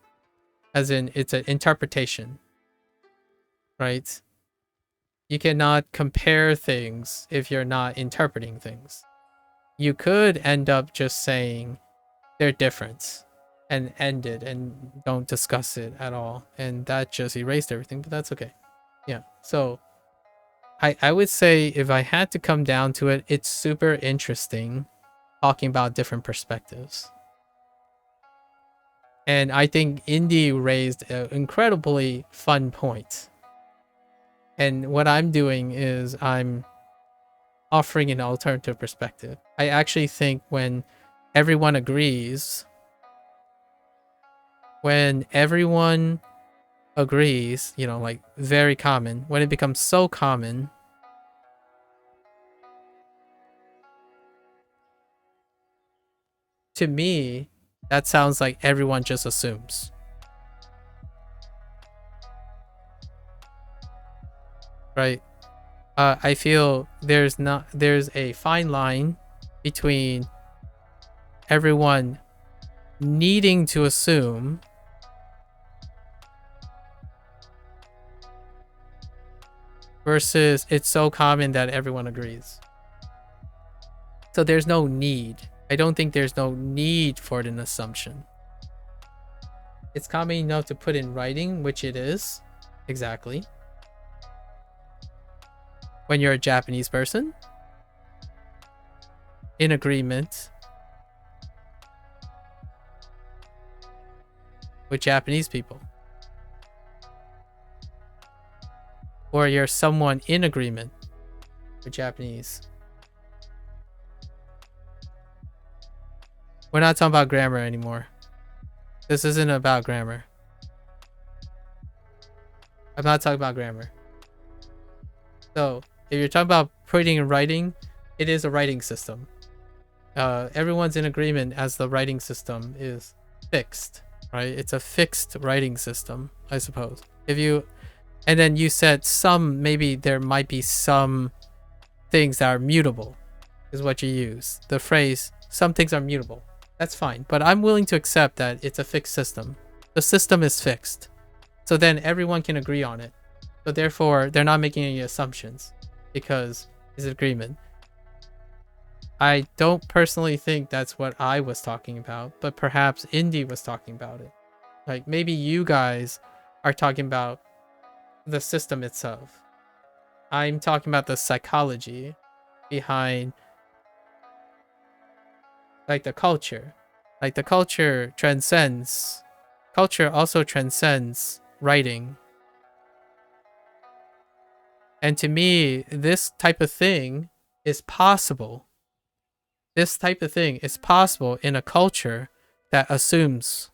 as in it's an interpretation, right? You cannot compare things if you're not interpreting things. You could end up just saying they're different and end it and don't discuss it at all, and that just erased everything, but that's okay. Yeah, so I would say if I had to come down to it, it's super interesting talking about different perspectives. And I think Indy raised an incredibly fun point. And what I'm doing is I'm offering an alternative perspective. I actually think when everyone agrees, you know, like very common, when it becomes so common, to me, that sounds like everyone just assumes. Right? I feel there's a fine line between everyone needing to assume versus it's so common that everyone agrees. So there's no need. I don't think there's no need for an assumption. It's common enough to put in writing, which it is. Exactly. When you're a Japanese person, in agreement with Japanese people. Or you're someone in agreement with Japanese. We're not talking about grammar anymore. This isn't about grammar. I'm not talking about grammar. So, if you're talking about putting in writing, it is a writing system. Everyone's in agreement as the writing system is fixed, right? It's a fixed writing system, I suppose. And then you said maybe there might be some things that are mutable, is what you use. The phrase, some things are mutable. That's fine, but I'm willing to accept that it's a fixed system. The system is fixed. So then everyone can agree on it. So therefore, they're not making any assumptions because it's agreement. I don't personally think that's what I was talking about, but perhaps Indy was talking about it. Like maybe you guys are talking about the system itself. I'm talking about the psychology behind like the culture. Like the culture also transcends writing. And to me, this type of thing is possible. This type of thing is possible in a culture that assumes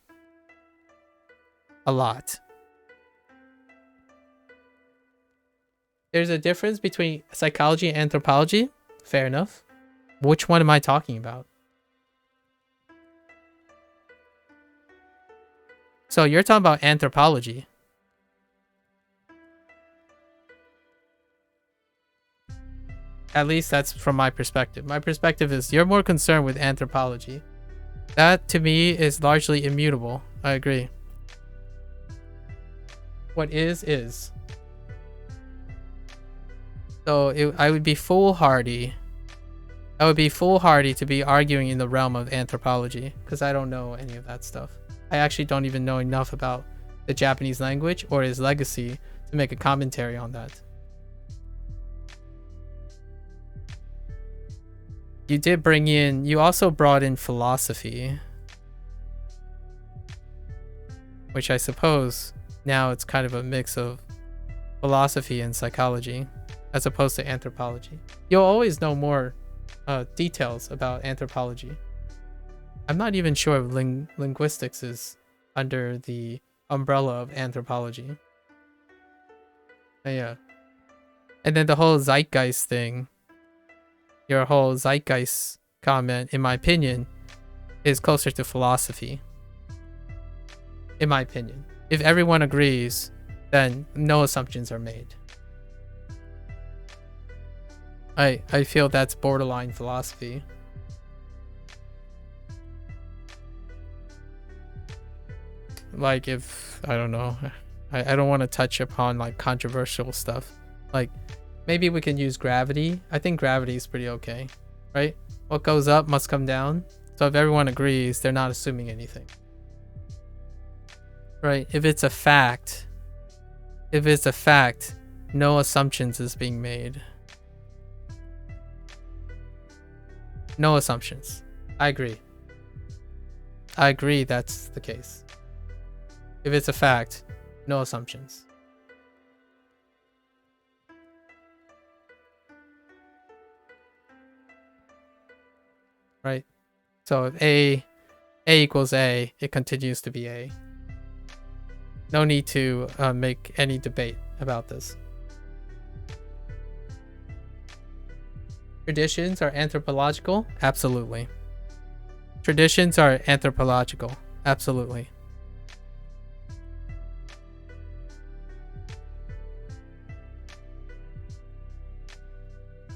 a lot. There's a difference between psychology and anthropology. Fair enough. Which one am I talking about? So you're talking about anthropology. At least that's from my perspective. My perspective is you're more concerned with anthropology. That to me is largely immutable. I agree. What is. So I would be foolhardy. I would be foolhardy to be arguing in the realm of anthropology because I don't know any of that stuff. I actually don't even know enough about the Japanese language or its legacy to make a commentary on that. You also brought in philosophy, which I suppose now it's kind of a mix of philosophy and psychology as opposed to anthropology. You'll always know more details about anthropology. I'm not even sure if linguistics is under the umbrella of anthropology. Yeah. And then the whole zeitgeist thing. Your whole zeitgeist comment, in my opinion, is closer to philosophy. In my opinion. If everyone agrees, then no assumptions are made. I feel that's borderline philosophy. Like if, I don't know, I don't want to touch upon like controversial stuff. Like maybe we can use gravity. I think gravity is pretty okay, right? What goes up must come down. So if everyone agrees, they're not assuming anything. Right? If it's a fact, no assumptions is being made. No assumptions. I agree that's the case. If it's a fact, no assumptions. Right? So if A equals A, it continues to be A. No need to make any debate about this. Traditions are anthropological? Absolutely. Traditions are anthropological. Absolutely.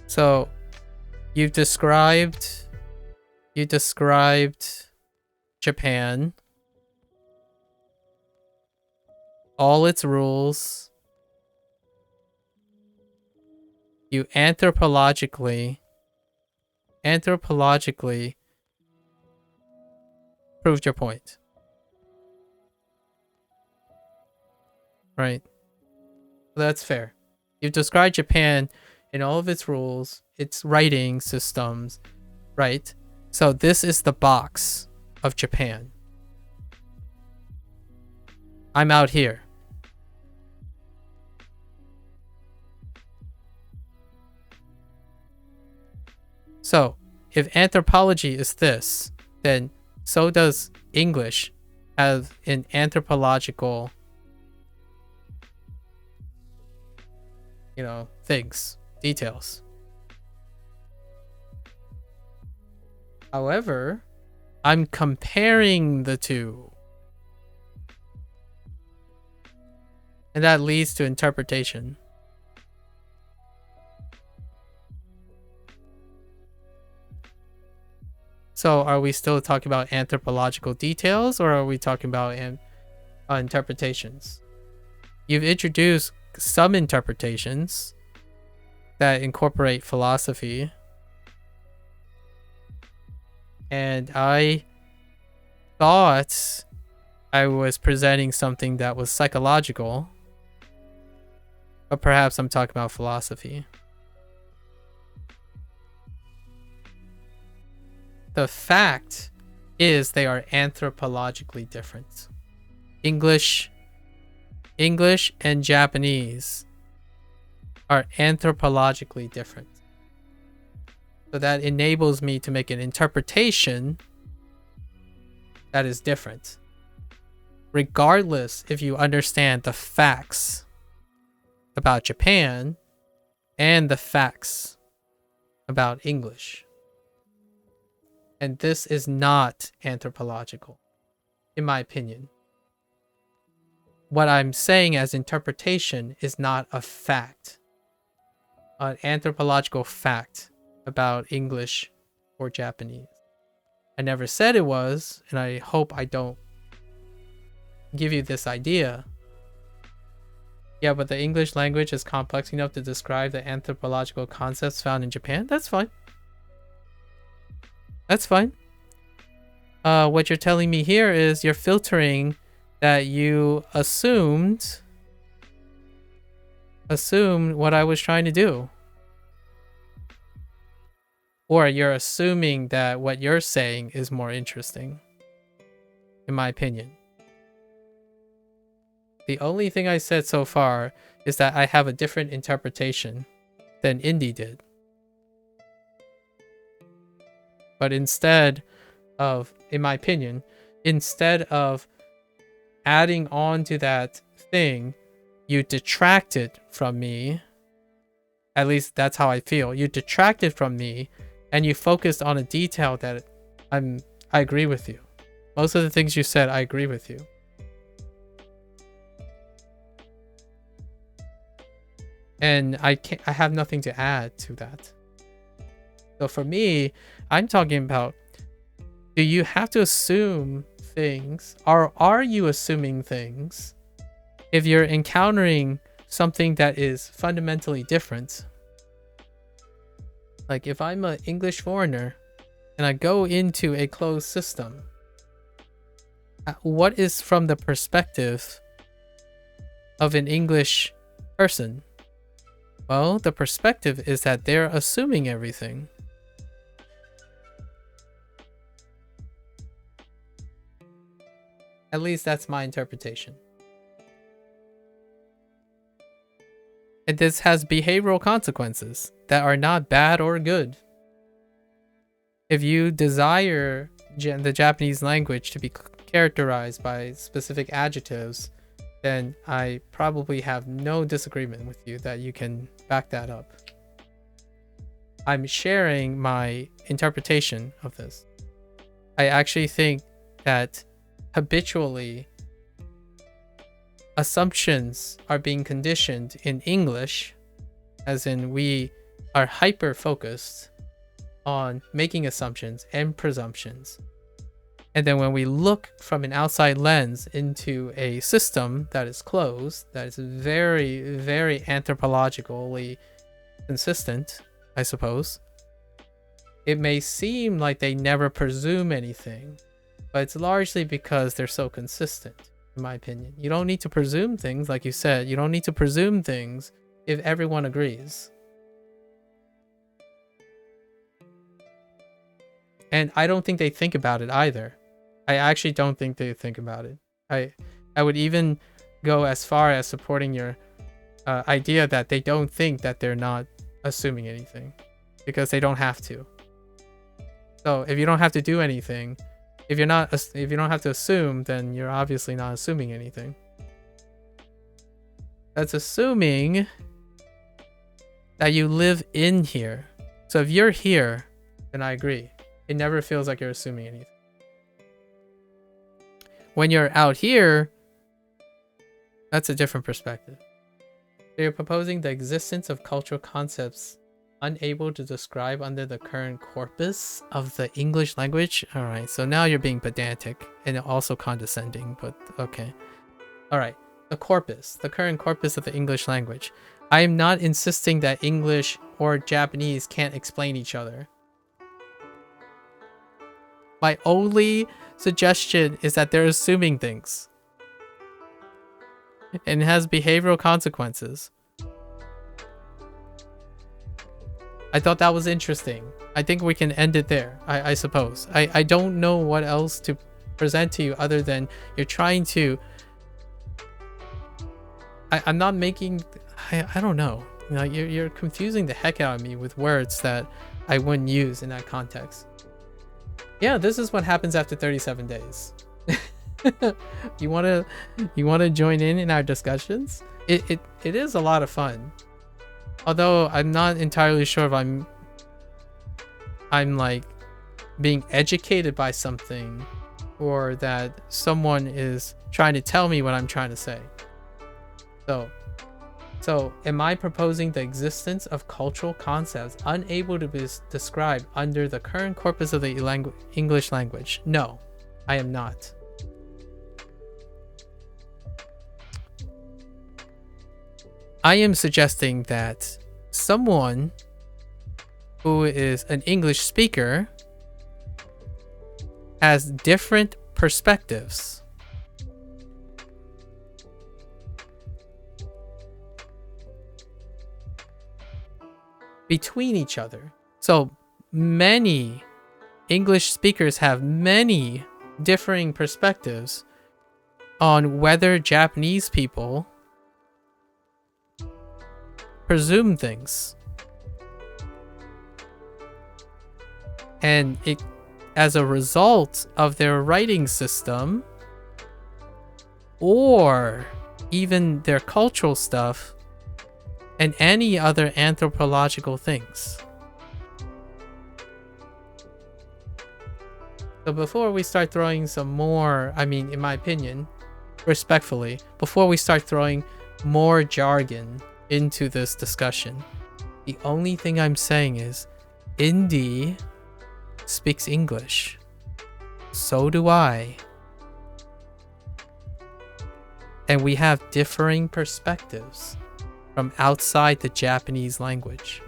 So you described Japan, all its rules. You anthropologically proved your point. Right? That's fair. You've described Japan in all of its rules, its writing systems, right? So this is the box of Japan. I'm out here. So if anthropology is this, then so does English have an anthropological, things, details. However, I'm comparing the two. And that leads to interpretation. So are we still talking about anthropological details or are we talking about interpretations? You've introduced some interpretations that incorporate philosophy. And I thought I was presenting something that was psychological. But perhaps I'm talking about philosophy. The fact is they are anthropologically different. English and Japanese are anthropologically different. So that enables me to make an interpretation that is different. Regardless if you understand the facts about Japan and the facts about English. And this is not anthropological, in my opinion. What I'm saying as interpretation is not a fact, an anthropological fact about English or Japanese. I never said it was, and I hope I don't give you this idea. Yeah, but the English language is complex enough to describe the anthropological concepts found in Japan. That's fine. That's fine. What you're telling me here is you're filtering that you assumed what I was trying to do. Or you're assuming that what you're saying is more interesting, in my opinion. The only thing I said so far is that I have a different interpretation than Indy did. But instead of, in my opinion, instead of adding on to that thing, you detracted from me. At least that's how I feel. You detracted from me and you focused on a detail that I agree with you. Most of the things you said, I agree with you. And I have nothing to add to that. So for me, I'm talking about, do you have to assume things, or are you assuming things if you're encountering something that is fundamentally different? Like if I'm an English foreigner and I go into a closed system, what is from the perspective of an English person? Well, the perspective is that they're assuming everything. At least that's my interpretation. And this has behavioral consequences that are not bad or good. If you desire the Japanese language to be characterized by specific adjectives, then I probably have no disagreement with you that you can back that up. I'm sharing my interpretation of this. I actually think that habitually assumptions are being conditioned in English, as in we are hyper focused on making assumptions and presumptions. And then when we look from an outside lens into a system that is closed, that is very, very anthropologically consistent, I suppose, it may seem like they never presume anything, but it's largely because they're so consistent, in my opinion. You don't need to presume things, like you said. You don't need to presume things if everyone agrees. And I don't think they think about it either. I actually don't think they think about it. I would even go as far as supporting your idea that they don't think that they're not assuming anything, because they don't have to. So if you don't have to do anything, if you don't have to assume, then you're obviously not assuming anything. That's assuming that you live in here. So if you're here, then I agree. It never feels like you're assuming anything. When you're out here, that's a different perspective. So you're proposing the existence of cultural concepts unable to describe under the current corpus of the English language. All right, so now you're being pedantic and also condescending, but okay. All right, the current corpus of the English language. I am not insisting that English or Japanese can't explain each other. My only suggestion is that they're assuming things. And it has behavioral consequences. I thought that was interesting. I think we can end it there, I suppose. I don't know what else to present to you other than you're trying to... I'm not making... I don't know. You know, you're confusing the heck out of me with words that I wouldn't use in that context. Yeah, this is what happens after 37 days. You wanna join in our discussions? It is a lot of fun. Although I'm not entirely sure if I'm like being educated by something, or that someone is trying to tell me what I'm trying to say. So am I proposing the existence of cultural concepts unable to be described under the current corpus of the English language? No, I am not. I am suggesting that someone who is an English speaker has different perspectives between each other. So many English speakers have many differing perspectives on whether Japanese people presume things. And it, as a result of their writing system, or even their cultural stuff, and any other anthropological things. So before we start throwing some more, I mean, in my opinion, respectfully, before we start throwing more jargon into this discussion, the only thing I'm saying is Indy speaks English. So do I. And we have differing perspectives from outside the Japanese language.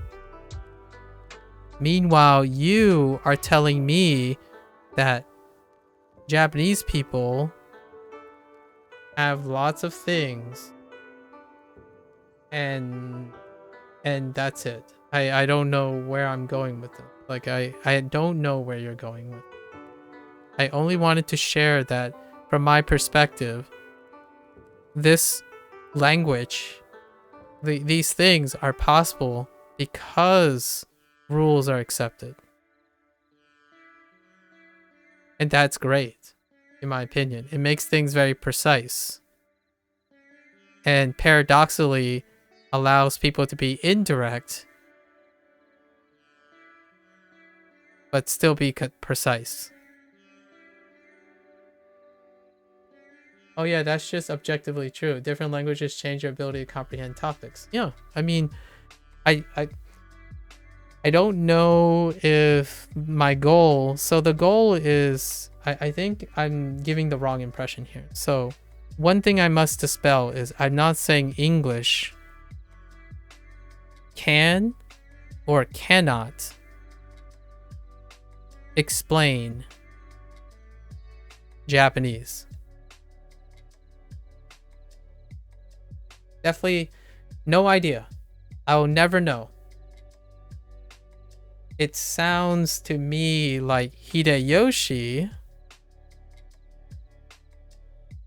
Meanwhile, you are telling me that Japanese people have lots of things and that's it. I don't know where I'm going with it. Like I don't know where you're going with it. I only wanted to share that from my perspective, this language, these things are possible because rules are accepted. And that's great, in my opinion. It makes things very precise. And paradoxically, allows people to be indirect, but still be precise. Oh yeah, that's just objectively true. Different languages change your ability to comprehend topics. Yeah, I mean, I don't know if my goal... So the goal is... I think I'm giving the wrong impression here. So one thing I must dispel is I'm not saying English can or cannot explain Japanese. Definitely no idea. I will never know. It sounds to me like Hideyoshi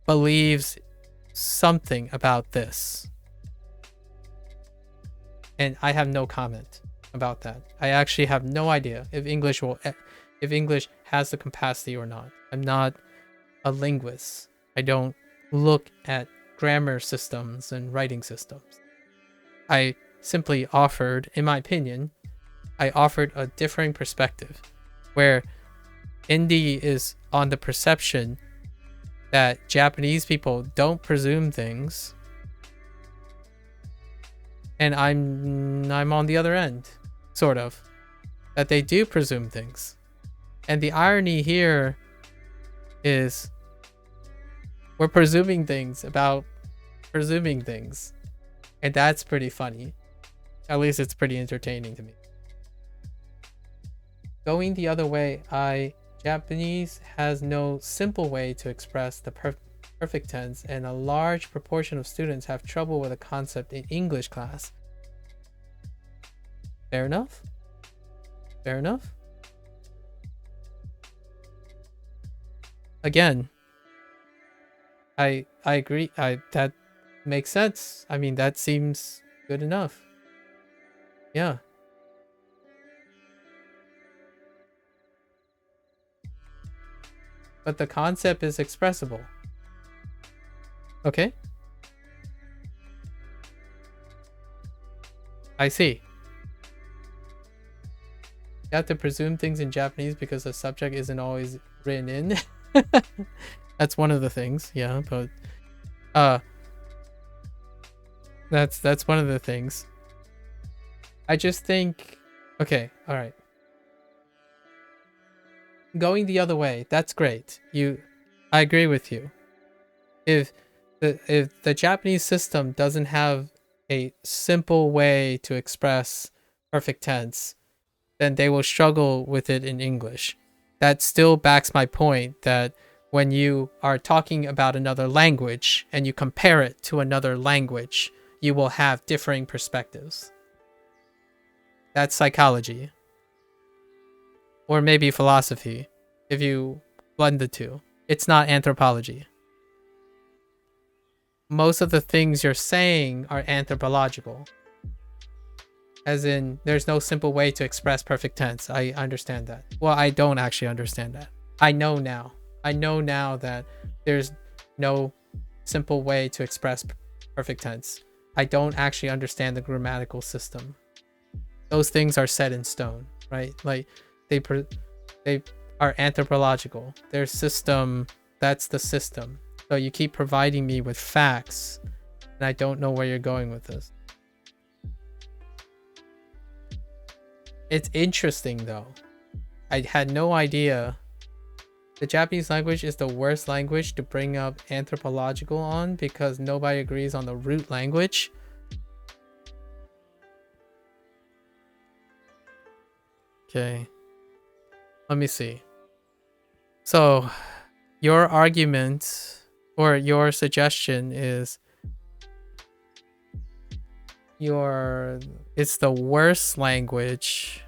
believes something about this. And I have no comment about that. I actually have no idea if English has the capacity or not. I'm not a linguist. I don't look at grammar systems and writing systems. I simply offered, in my opinion, I offered a differing perspective where Indy is on the perception that Japanese people don't presume things, and I'm on the other end, sort of, that they do presume things. And the irony here is we're presuming things about presuming things, and that's pretty funny. At least it's pretty entertaining to me. Going the other way, Japanese has no simple way to express the perfect tense, and a large proportion of students have trouble with a concept in English class. Fair enough. Fair enough. Again, I agree. That makes sense. I mean, that seems good enough. Yeah. But the concept is expressible. Okay. I see. You have to presume things in Japanese because the subject isn't always written in. That's one of the things, yeah, but that's one of the things. I just think, okay, all right. Going the other way, that's great. I agree with you. If the Japanese system doesn't have a simple way to express perfect tense, then they will struggle with it in English. That still backs my point that when you are talking about another language and you compare it to another language, you will have differing perspectives. That's psychology. Or maybe philosophy, if you blend the two. It's not anthropology. Most of the things you're saying are anthropological. As in, there's no simple way to express perfect tense. I understand that. Well, I don't actually understand that. I know now. I know now that there's no simple way to express perfect tense. I don't actually understand the grammatical system. Those things are set in stone, right? Like they are anthropological. Their system, that's the system. So you keep providing me with facts, and I don't know where you're going with this. It's interesting though. I had no idea. The Japanese language is the worst language to bring up anthropological on because nobody agrees on the root language. Okay. Let me see. So, your argument or your suggestion is it's the worst language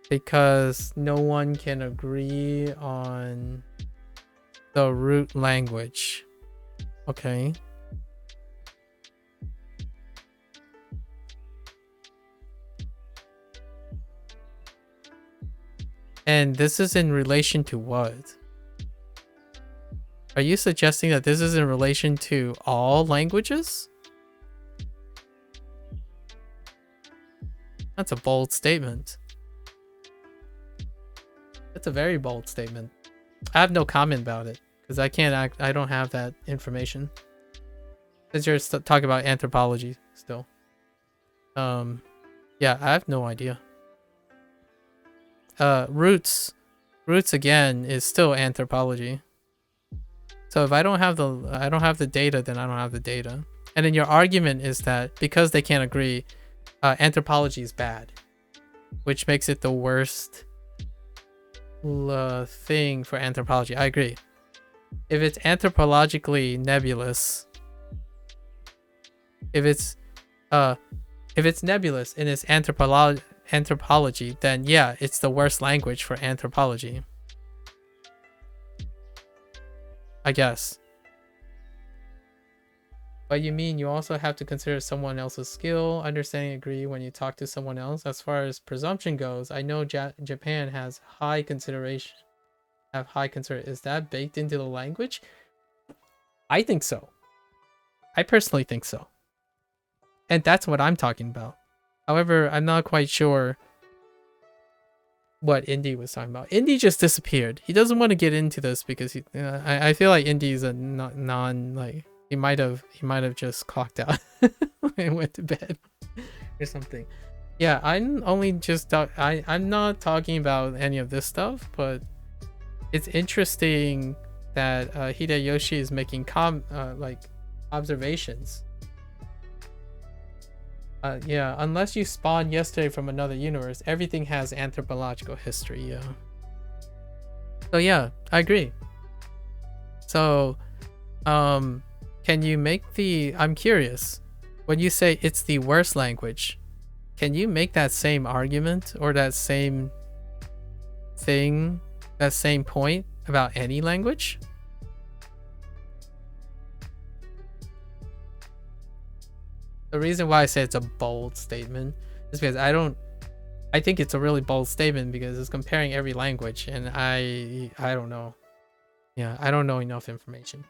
because no one can agree on the root language. Okay. And this is in relation to what? Are you suggesting that this is in relation to all languages? That's a bold statement. That's a very bold statement. I have no comment about it because I don't have that information. Since you're talking about anthropology still. Yeah, I have no idea. Roots again is still anthropology. So if I don't have the data, then I don't have the data. And then your argument is that because they can't agree, anthropology is bad, which makes it the worst thing for anthropology. I agree. If it's anthropologically nebulous, if it's nebulous in its anthropology, then yeah, it's the worst language for anthropology, I guess. But you mean you also have to consider someone else's skill, understanding, agree when you talk to someone else. As far as presumption goes, I know Japan has high consideration. Is that baked into the language? I think so. I personally think so. And that's what I'm talking about. However, I'm not quite sure what Indy was talking about. Indy just disappeared. He doesn't want to get into this because I feel like Indy's a non like he might have just clocked out and went to bed or something. Yeah, I'm only just I'm not talking about any of this stuff, but it's interesting that Hideyoshi is making like observations. Yeah, unless you spawned yesterday from another universe, everything has anthropological history, yeah. So yeah, I agree. So, can you make I'm curious, when you say it's the worst language, can you make that same argument or that same thing, that same point about any language? The reason why I say it's a bold statement is because I think it's a really bold statement because it's comparing every language, and I don't know. Yeah, I don't know enough information.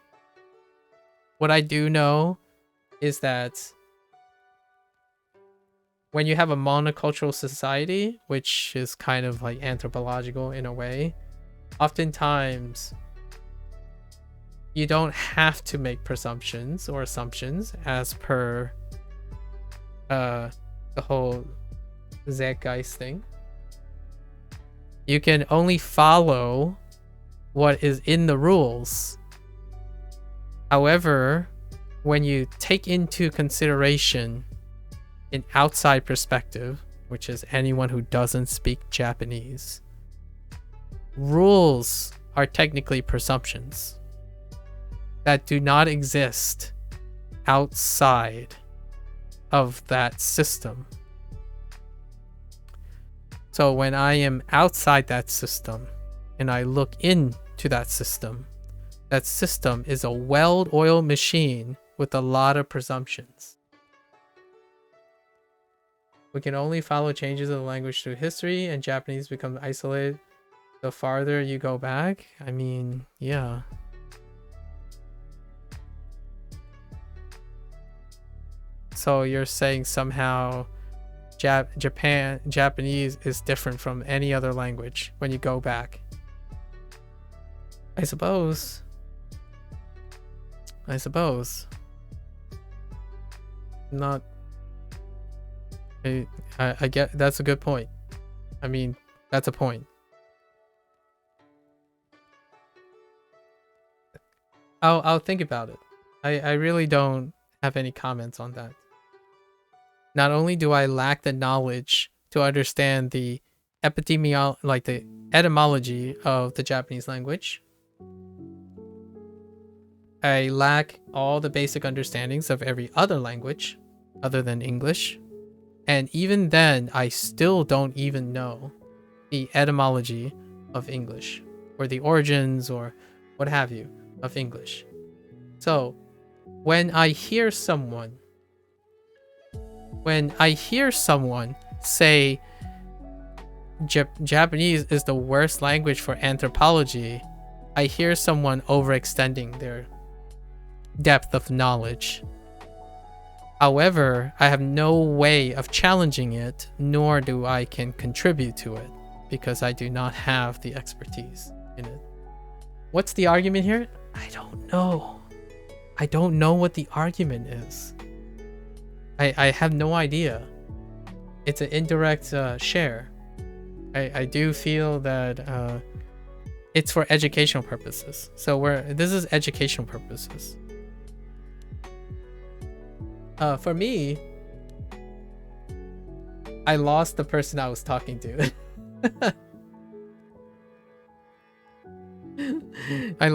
What I do know is that when you have a monocultural society, which is kind of like anthropological in a way, oftentimes you don't have to make presumptions or assumptions as per the whole Zeitgeist thing. You can only follow what is in the rules. However, when you take into consideration an outside perspective, which is anyone who doesn't speak Japanese, rules are technically presumptions that do not exist outside of that system. So when I am outside that system and I look into that system is a well-oiled machine with a lot of presumptions. We can only follow changes of the language through history, and Japanese becomes isolated the farther you go back. I mean, yeah. So you're saying somehow Japanese is different from any other language when you go back. I suppose. Not. I get that's a good point. I mean, that's a point. I'll think about it. I really don't have any comments on that. Not only do I lack the knowledge to understand the the etymology of the Japanese language, I lack all the basic understandings of every other language other than English. And even then, I still don't even know the etymology of English or the origins or what have you of English. So when I hear someone say Japanese is the worst language for anthropology, I hear someone overextending their depth of knowledge. However, I have no way of challenging it, nor do I can contribute to it, because I do not have the expertise in it. What's the argument here? I don't know. I don't know what the argument is. I have no idea. It's an indirect share. I do feel that it's for educational purposes. So this is educational purposes. For me, I lost the person I was talking to. I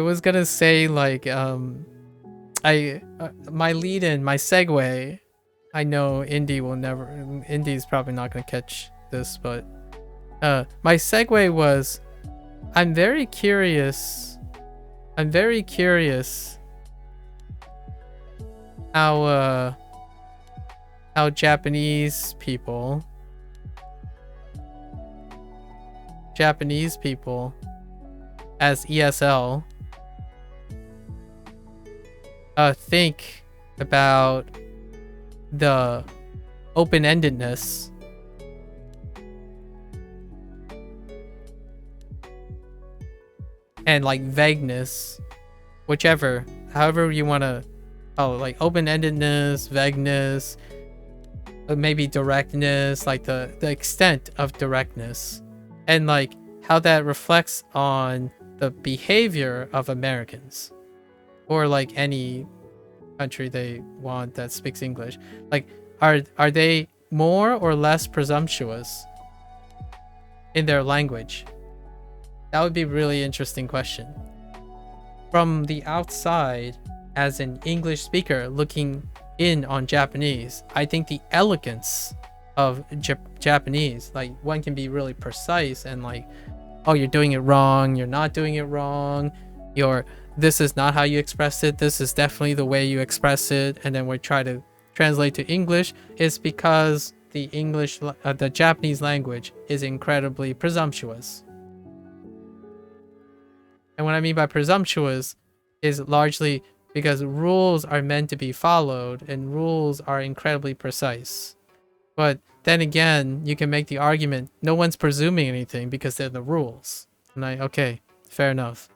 was gonna say like my lead-in, my segue. I know Indy's probably not gonna catch this, but my segue was, I'm very curious how Japanese people as ESL think about the open-endedness and like vagueness, however you want to, like open-endedness, vagueness, maybe directness, like the extent of directness, and like how that reflects on the behavior of Americans or like any country they want that speaks English. Like are they more or less presumptuous in their language? That would be a really interesting question. From the outside, as an English speaker looking in on Japanese, I think the elegance of Japanese, like one can be really precise and like, oh, you're doing it wrong, you're not doing it wrong, this is not how you express it, this is definitely the way you express it, and then we try to translate to English, is because the Japanese language is incredibly presumptuous. And what I mean by presumptuous is largely because rules are meant to be followed and rules are incredibly precise. But then again, you can make the argument no one's presuming anything because they're the rules. And okay, fair enough.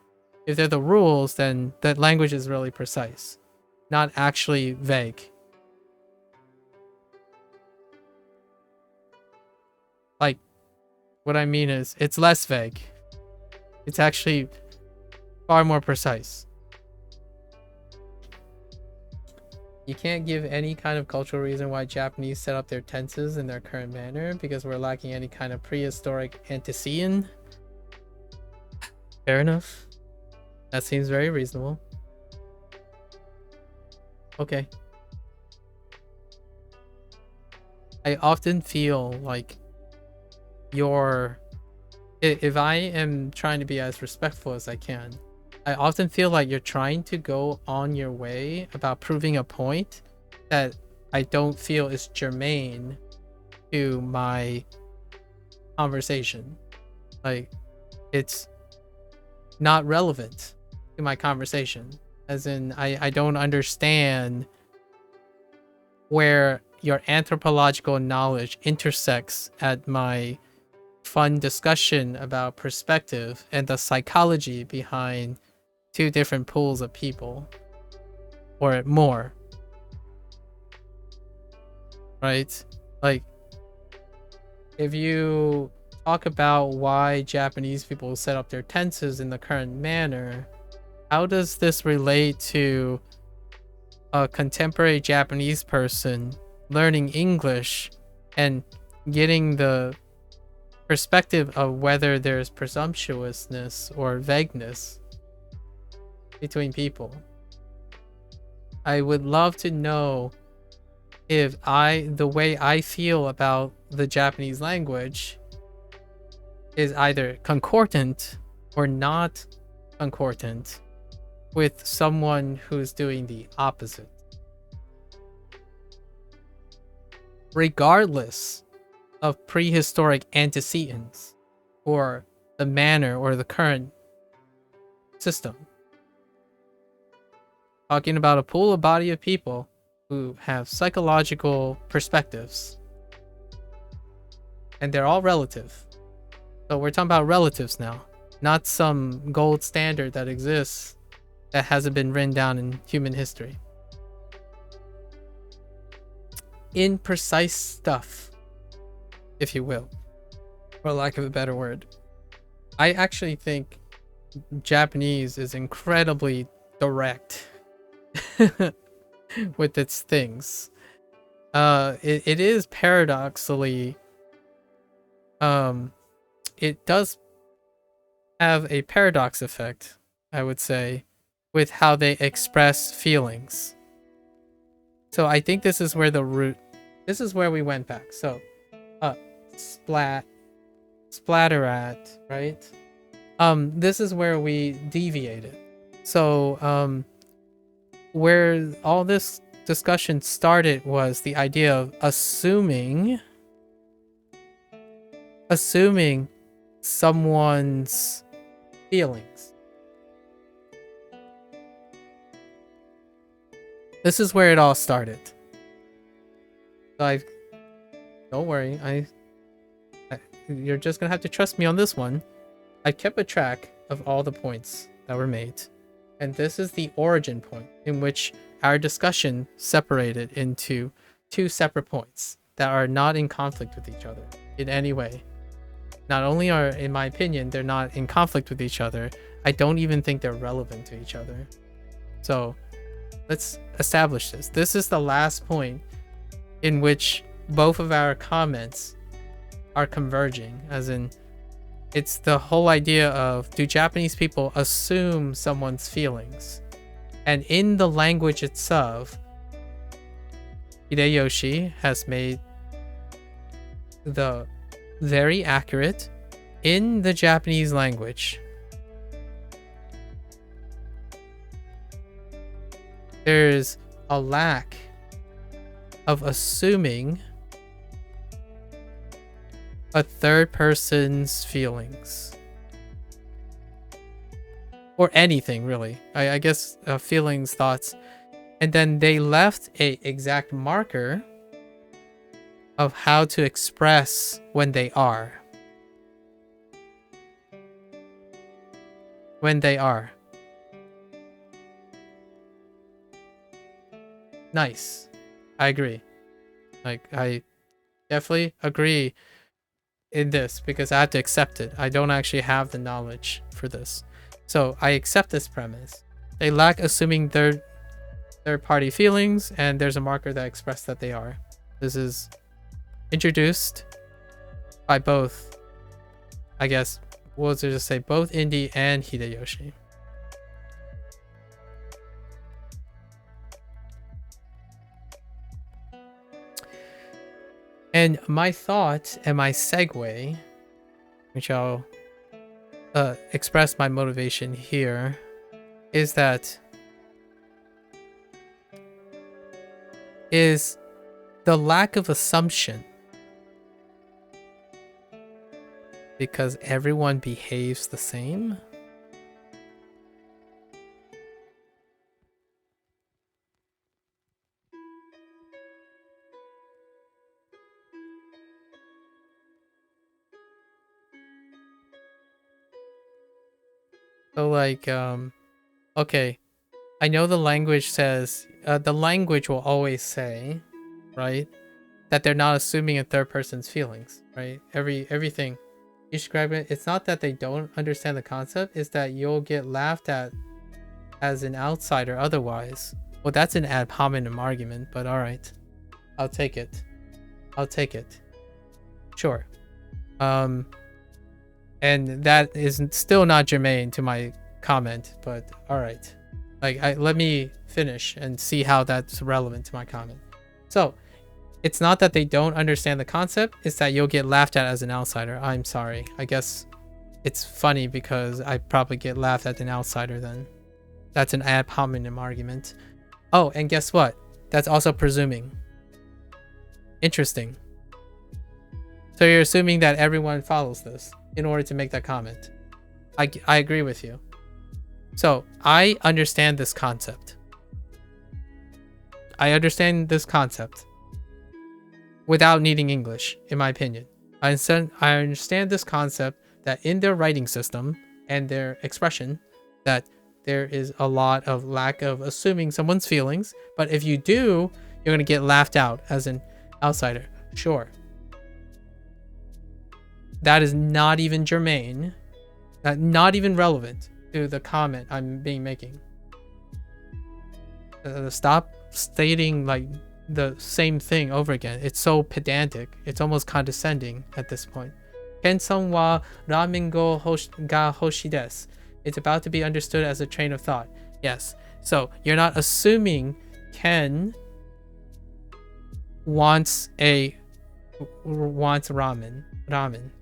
If they're the rules, then that language is really precise, not actually vague. Like, what I mean is, it's less vague. It's actually far more precise. You can't give any kind of cultural reason why Japanese set up their tenses in their current manner because we're lacking any kind of prehistoric antecedent. Fair enough. That seems very reasonable. Okay. I often feel like if I am trying to be as respectful as I can, I often feel like you're trying to go on your way about proving a point that I don't feel is germane to my conversation. Like, it's not relevant to my conversation. As in, I don't understand where your anthropological knowledge intersects at my fun discussion about perspective and the psychology behind two different pools of people or more, right? Like, if you talk about why Japanese people set up their tenses in the current manner, how does this relate to a contemporary Japanese person learning English and getting the perspective of whether there's presumptuousness or vagueness between people? I would love to know if the way I feel about the Japanese language is either concordant or not concordant with someone who's doing the opposite. Regardless of prehistoric antecedents or the manner or the current system. Talking about a pool of body of people who have psychological perspectives. And they're all relative. So we're talking about relatives now, not some gold standard that exists that hasn't been written down in human history. Imprecise stuff, if you will, for lack of a better word. I actually think Japanese is incredibly direct with its things. It is paradoxically, it does have a paradox effect, I would say, with how they express feelings. So I think this is where this is where we went back. So, splatterat, right? This is where we deviated. So, where all this discussion started was the idea of assuming someone's feelings. This is where it all started. So don't worry, you're just gonna have to trust me on this one. I kept a track of all the points that were made. And this is the origin point in which our discussion separated into two separate points that are not in conflict with each other in any way. Not only are, in my opinion, they're not in conflict with each other, I don't even think they're relevant to each other. So let's establish this. This is the last point in which both of our comments are converging, as in, it's the whole idea of, do Japanese people assume someone's feelings? And in the language itself, Hideyoshi has made the very accurate, in the Japanese language, there's a lack of assuming a third person's feelings. or anything really. I guess feelings, thoughts, and then they left a exact marker of how to express when they are. When they are. Nice. I agree. Like, I definitely agree in this because I have to accept it. I don't actually have the knowledge for this. So I accept this premise. They lack assuming third-party feelings, and there's a marker that express that they are. This is introduced by both, I guess, what was it to say, both Indy and Hideyoshi. And my thought and my segue, which I'll express my motivation here, is that is the lack of assumption, because everyone behaves the same. So like, okay, I know the language says, the language will always say, right, that they're not assuming a third person's feelings, right? Everything you describe it, it's not that they don't understand the concept, it's that you'll get laughed at as an outsider otherwise. Well, that's an ad hominem argument, but all right, I'll take it. I'll take it. Sure. And that is still not germane to my comment, but all right. Like, let me finish and see how that's relevant to my comment. So, it's not that they don't understand the concept, it's that you'll get laughed at as an outsider. I'm sorry. I guess it's funny because I probably get laughed at an outsider then. That's an ad hominem argument. Oh, and guess what? That's also presuming. Interesting. So you're assuming that everyone follows this in order to make that comment. I agree with you. So I understand this concept. I understand this concept without needing English, in my opinion. I understand this concept that in their writing system and their expression that there is a lot of lack of assuming someone's feelings. But if you do, you're going to get laughed out as an outsider. Sure. That is not even germane. Not even relevant to the comment I'm making. Stop stating like the same thing over again. It's so pedantic. It's almost condescending at this point. Ken-san wa ramen ga hoshi desu. It's about to be understood as a train of thought. Yes. So you're not assuming Ken wants ramen.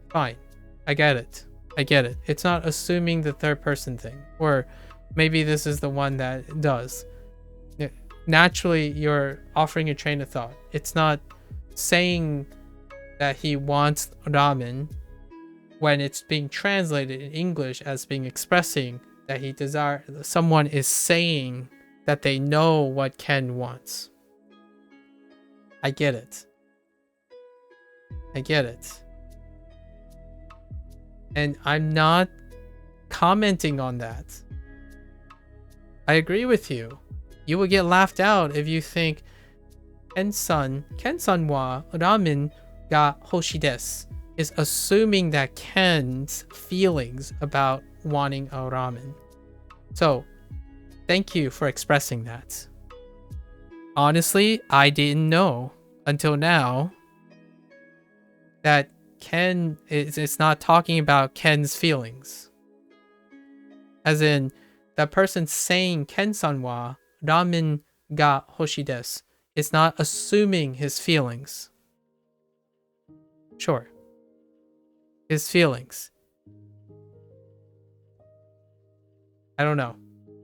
Fine. I get it. It's not assuming the third person thing. Or maybe this is the one that does. Naturally, you're offering a train of thought. It's not saying that he wants ramen when it's being translated in English as being expressing that he desire. Someone is saying that they know what Ken wants. I get it. And I'm not commenting on that. I agree with you. You will get laughed out if you think Ken-san wa ramen ga hoshi desu is assuming that Ken's feelings about wanting a ramen. So, thank you for expressing that. Honestly, I didn't know until now that Ken it's not talking about Ken's feelings. As in, the person saying Ken-san wa ramen ga hoshi desu is not assuming his feelings. Sure. His feelings. I don't know.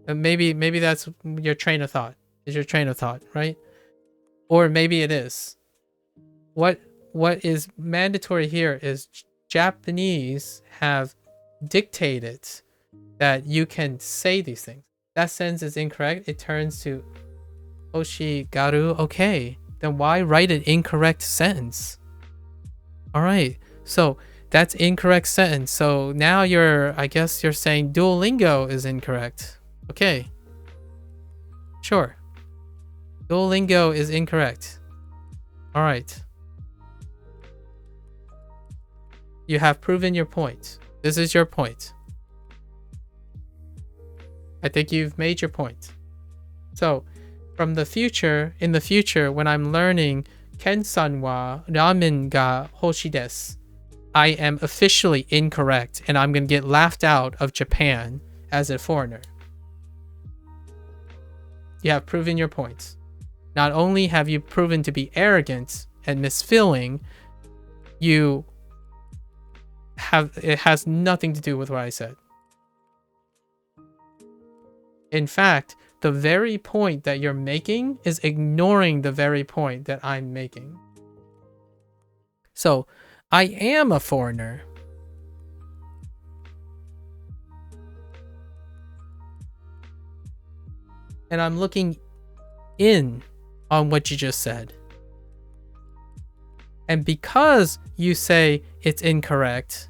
Maybe that's your train of thought. Is your train of thought, right? Or maybe it is. What is mandatory here is Japanese have dictated that you can say these things. That sentence is incorrect. It turns to hoshigaru. Okay, then why write an incorrect sentence? All right, so that's incorrect sentence. So now I guess you're saying Duolingo is incorrect. Okay, sure. Duolingo is incorrect. All right. You have proven your point. This is your point. I think you've made your point. So, in the future, when I'm learning Ken-san wa ramen ga hoshi desu, I am officially incorrect and I'm going to get laughed out of Japan as a foreigner. You have proven your points. Not only have you proven to be arrogant and misfeeling, it has nothing to do with what I said. In fact, the very point that you're making is ignoring the very point that I'm making. So, I am a foreigner. And I'm looking in on what you just said. And because you say it's incorrect,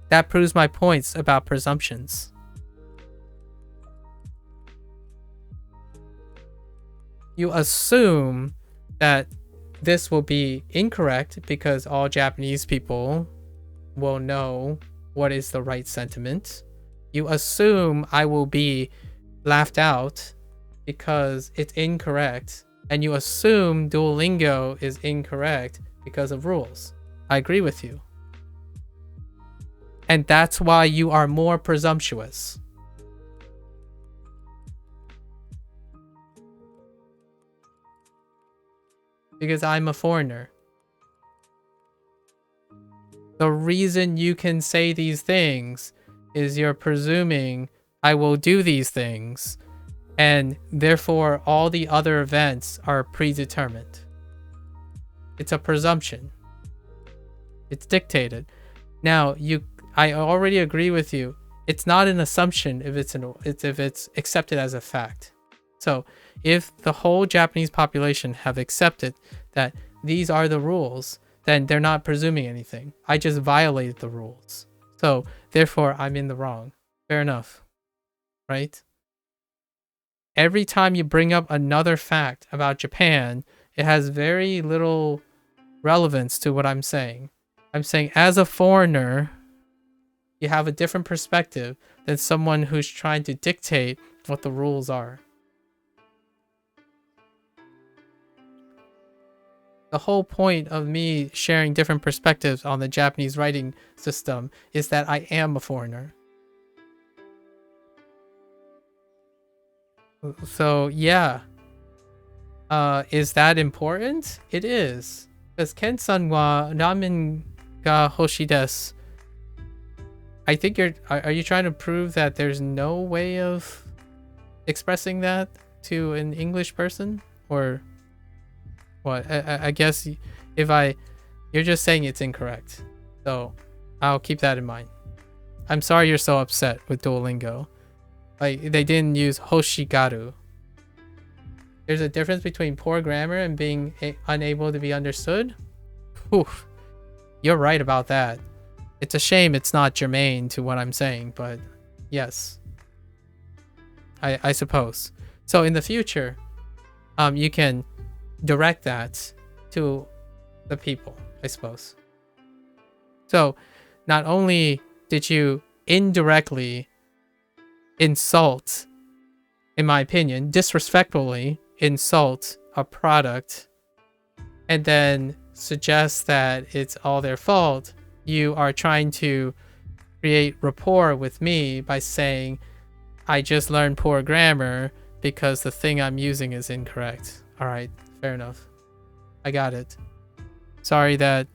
that proves my points about presumptions. You assume that this will be incorrect because all Japanese people will know what is the right sentiment. You assume I will be laughed out because it's incorrect. And you assume Duolingo is incorrect because of rules. I agree with you. And that's why you are more presumptuous. Because I'm a foreigner. The reason you can say these things is you're presuming I will do these things, and therefore all the other events are predetermined. It's a presumption. It's dictated. Now, I already agree with you. It's not an assumption if it's accepted as a fact. So, if the whole Japanese population have accepted that these are the rules, then they're not presuming anything. I just violated the rules. So, therefore, I'm in the wrong. Fair enough. Right? Every time you bring up another fact about Japan, it has very little relevance to what I'm saying. I'm saying as a foreigner, you have a different perspective than someone who's trying to dictate what the rules are. The whole point of me sharing different perspectives on the Japanese writing system is that I am a foreigner. So, yeah. Is that important? It is. Because Ken-san wa ramen ga hoshi desu. I think are you trying to prove that there's no way of expressing that to an English person? Or what? I guess you're just saying it's incorrect. So I'll keep that in mind. I'm sorry you're so upset with Duolingo. Like, they didn't use hoshigaru. There's a difference between poor grammar and being unable to be understood. Whew. You're right about that. It's a shame it's not germane to what I'm saying, but yes. I suppose. So in the future, you can direct that to the people, I suppose. So not only did you indirectly insult, in my opinion, disrespectfully insult a product and then suggest that it's all their fault, you are trying to create rapport with me by saying, I just learned poor grammar because the thing I'm using is incorrect. All right, fair enough. I got it. Sorry that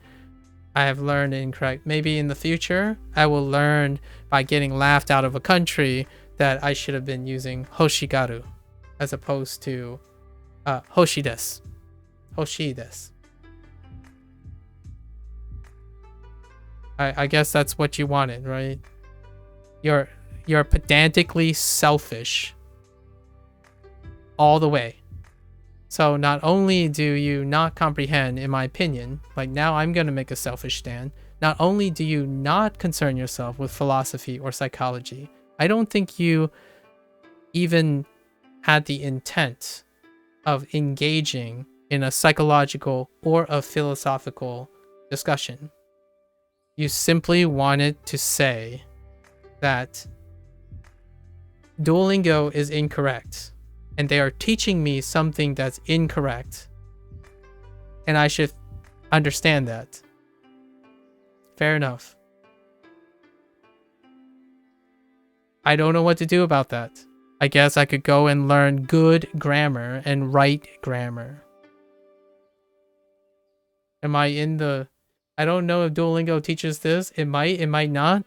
I have learned incorrect. Maybe in the future, I will learn by getting laughed out of a country that I should have been using hoshigaru as opposed to hoshi desu. Hoshi desu. I guess that's what you wanted, right? You're pedantically selfish all the way. So not only do you not comprehend, in my opinion, like now I'm going to make a selfish stand, not only do you not concern yourself with philosophy or psychology, I don't think you even had the intent of engaging in a psychological or a philosophical discussion. You simply wanted to say that Duolingo is incorrect and they are teaching me something that's incorrect, and I should understand that. Fair enough. I don't know what to do about that. I guess I could go and learn good grammar and right grammar. Am I in the... I don't know if Duolingo teaches this. It might not.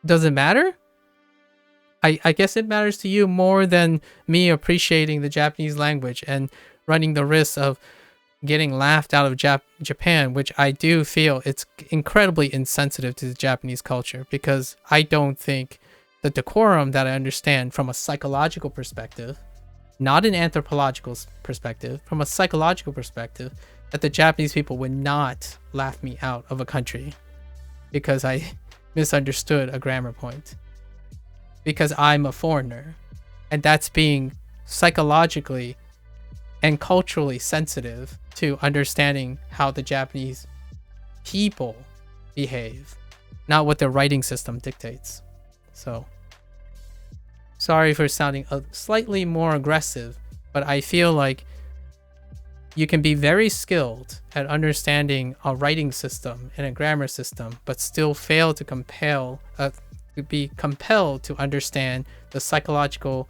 Does it matter? I guess it matters to you more than me appreciating the Japanese language and running the risk of getting laughed out of Japan, which I do feel it's incredibly insensitive to the Japanese culture, because I don't think the decorum that I understand from a psychological perspective, not an anthropological perspective, from a psychological perspective, that the Japanese people would not laugh me out of a country because I misunderstood a grammar point. Because I'm a foreigner, and that's being psychologically and culturally sensitive to understanding how the Japanese people behave, not what their writing system dictates. So, sorry for sounding slightly more aggressive, but I feel like you can be very skilled at understanding a writing system and a grammar system, but still fail to be compelled to understand the psychological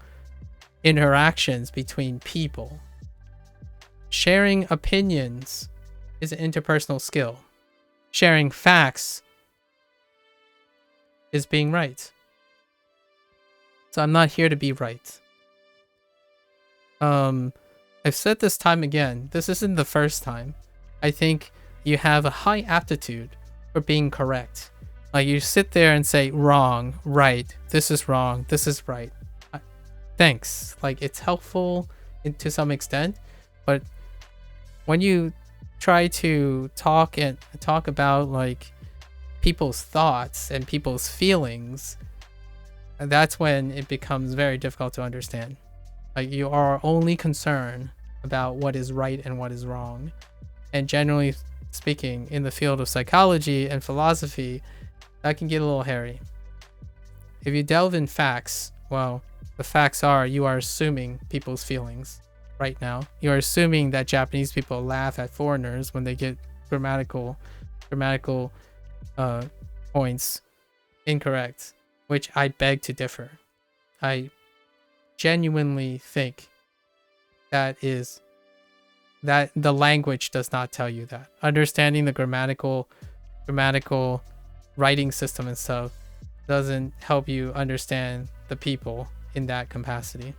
interactions between people. Sharing opinions is an interpersonal skill. Sharing facts is being right. So I'm not here to be right. I've said this time again. This isn't the first time. I think you have a high aptitude for being correct. Like, you sit there and say wrong, right, this is wrong, this is right. Thanks. Like, it's helpful to some extent, but when you try to talk about like people's thoughts and people's feelings, that's when it becomes very difficult to understand. Like, you are only concerned about what is right and what is wrong. And generally speaking, in the field of psychology and philosophy, that can get a little hairy. If you delve in facts, well, the facts are you are assuming people's feelings right now. You are assuming that Japanese people laugh at foreigners when they get grammatical points incorrect, which I beg to differ. I genuinely think that the language does not tell you that. Understanding the grammatical writing system and stuff doesn't help you understand the people in that capacity.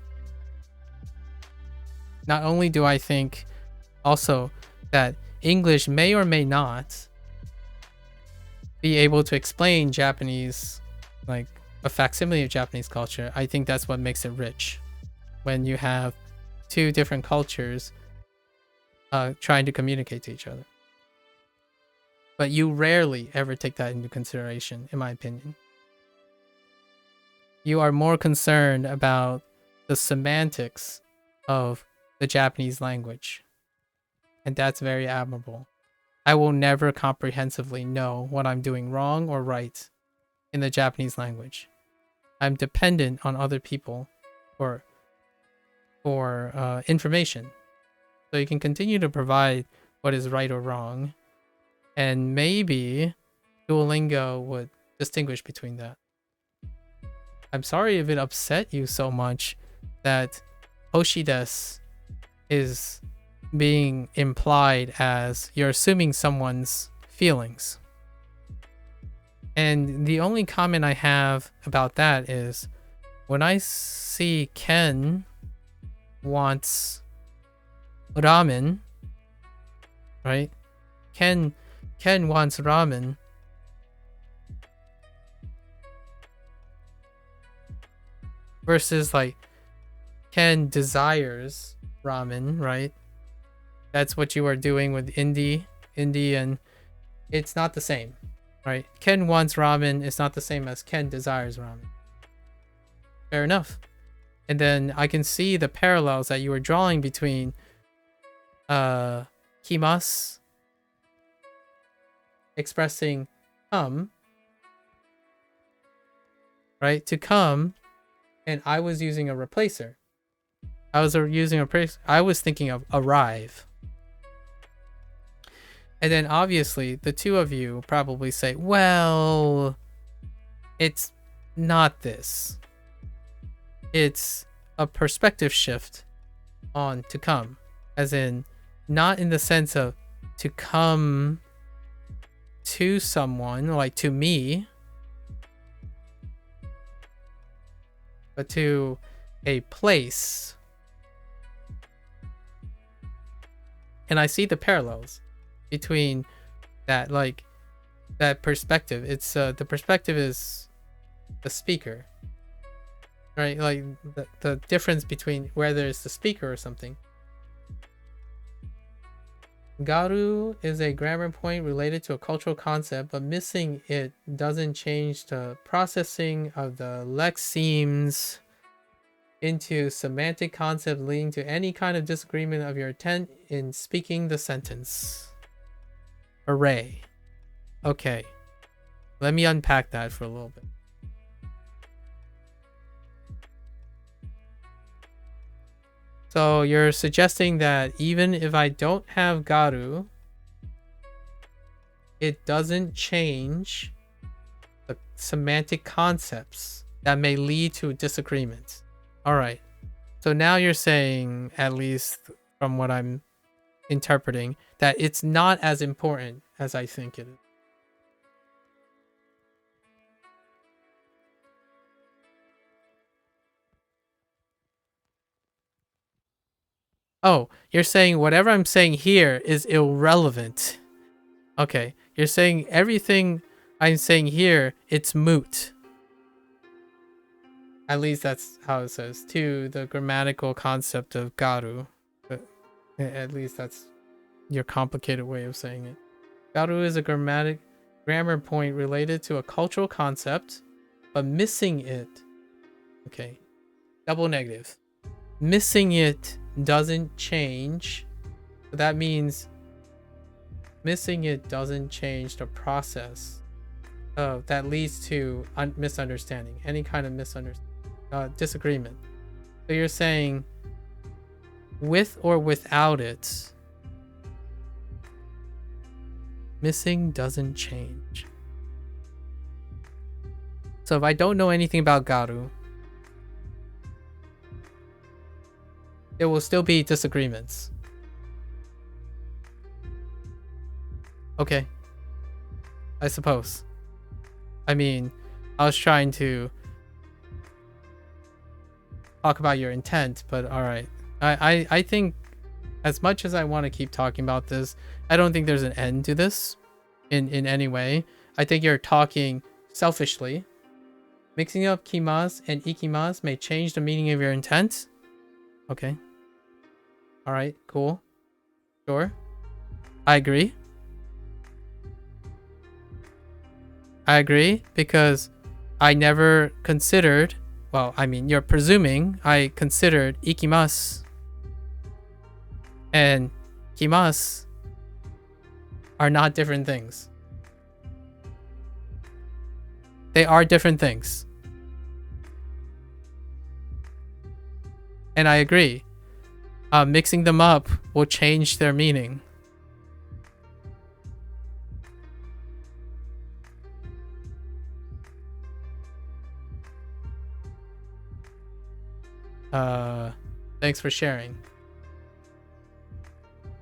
Not only do I think also that English may or may not be able to explain Japanese, like a facsimile of Japanese culture, I think that's what makes it rich. When you have two different cultures trying to communicate to each other. But you rarely ever take that into consideration, in my opinion. You are more concerned about the semantics of the Japanese language. And that's very admirable. I will never comprehensively know what I'm doing wrong or right in the Japanese language. I'm dependent on other people for information. So you can continue to provide what is right or wrong. And maybe Duolingo would distinguish between that. I'm sorry if it upset you so much that Hoshides is being implied as you're assuming someone's feelings. And the only comment I have about that is when I see Ken wants ramen, right? Ken Ken wants ramen versus like Ken desires ramen, right? That's what you are doing with indie, and it's not the same, right? Ken wants ramen is not the same as Ken desires ramen. Fair enough. And then I can see the parallels that you were drawing between kimas expressing come, right? To come, and I was using a replacer. I was thinking of arrive. And then obviously the two of you probably say, well, it's not this. It's a perspective shift on to come, as in not in the sense of to come to someone, like to me, but to a place. And I see the parallels between that, like that perspective. It's the perspective is the speaker, right? Like the difference between whether it's the speaker or something. Garu is a grammar point related to a cultural concept, but missing it doesn't change the processing of the lexemes into semantic concept leading to any kind of disagreement of your intent in speaking the sentence. Hooray. Okay. Let me unpack that for a little bit. So you're suggesting that even if I don't have garu, it doesn't change the semantic concepts that may lead to disagreements. All right. So now you're saying, at least from what I'm interpreting, that it's not as important as I think it is. Oh, you're saying whatever I'm saying here is irrelevant. Okay, you're saying everything I'm saying here, it's moot. At least that's how it says, to the grammatical concept of garu. But at least that's your complicated way of saying it. Garu is a grammar point related to a cultural concept, but missing it. Okay, double negative. Missing it doesn't change. So that means missing it doesn't change the process that leads to misunderstanding, any kind of disagreement. So you're saying with or without it, missing doesn't change. So if I don't know anything about garu, there will still be disagreements. Okay. I suppose. I mean, I was trying to talk about your intent, but alright. I think as much as I want to keep talking about this, I don't think there's an end to this in any way. I think you're talking selfishly. Mixing up kimas and ikimas may change the meaning of your intent. Okay. Alright, cool. Sure. I agree. I agree because I never considered, well, I mean, you're presuming I considered ikimasu and kimasu are not different things. They are different things. And I agree. Mixing them up will change their meaning. Thanks for sharing.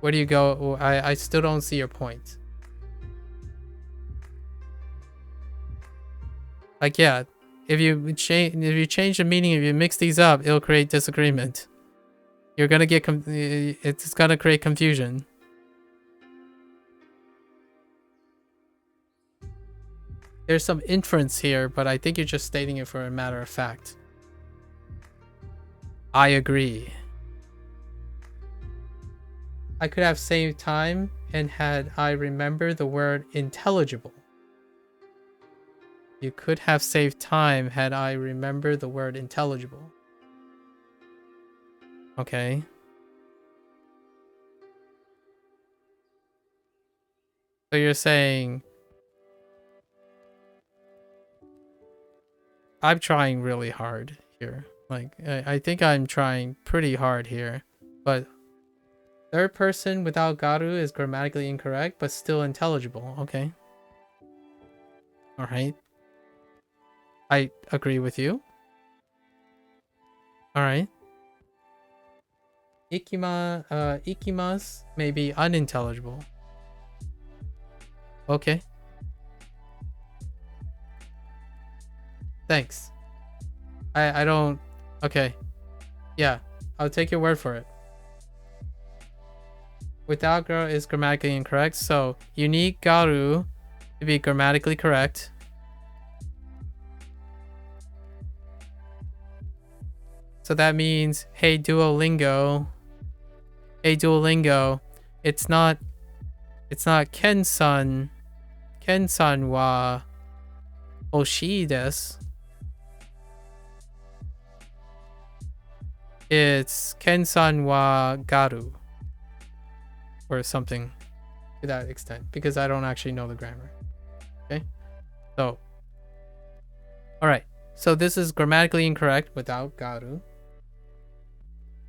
Where do you go? I still don't see your point. Like, yeah, if you change the meaning, if you mix these up, it'll create disagreement. You're gonna get it's gonna create confusion. There's some inference here, but I think you're just stating it for a matter of fact. I agree. I could have saved time and had I remembered the word intelligible. You could have saved time had I remembered the word intelligible. Okay. So you're saying I'm trying really hard here. Like, I think I'm trying pretty hard here. But third person without garu is grammatically incorrect, but still intelligible. Okay. Alright. I agree with you. Alright. Ikimas may be unintelligible. Okay. Thanks. I don't... Okay. Yeah. I'll take your word for it. Without garu is grammatically incorrect. So you need garu to be grammatically correct. So that means, hey Duolingo. Hey Duolingo. It's not Ken-san. Ken-san wa hoshii desu. It's Ken-san wa garu. Or something to that extent. Because I don't actually know the grammar. Okay? So. Alright. So this is grammatically incorrect without garu.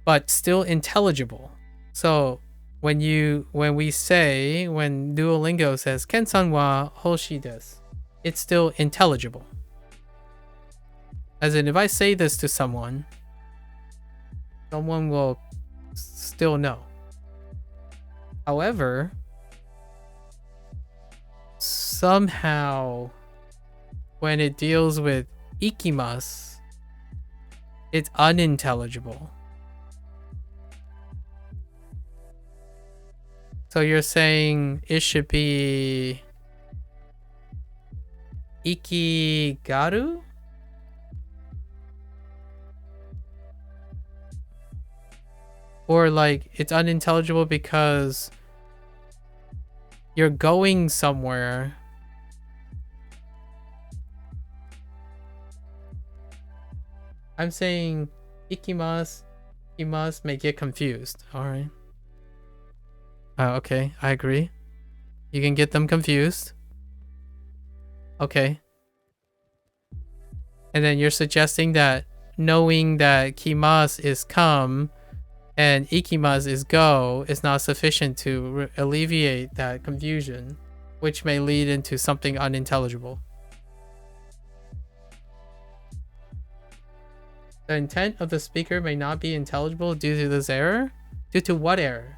But still intelligible. So when Duolingo says Ken-san wa hoshii desu, it's still intelligible. As in, if I say this to someone will still know. However, somehow when it deals with ikimasu, it's unintelligible. So you're saying it should be ikigaru? Or like it's unintelligible because you're going somewhere. I'm saying ikimasu may get confused. Alright. Okay, I agree. You can get them confused. Okay. And then you're suggesting that knowing that kimasu is come and ikimasu is go is not sufficient to alleviate that confusion, which may lead into something unintelligible. The intent of the speaker may not be intelligible due to this error? Due to what error?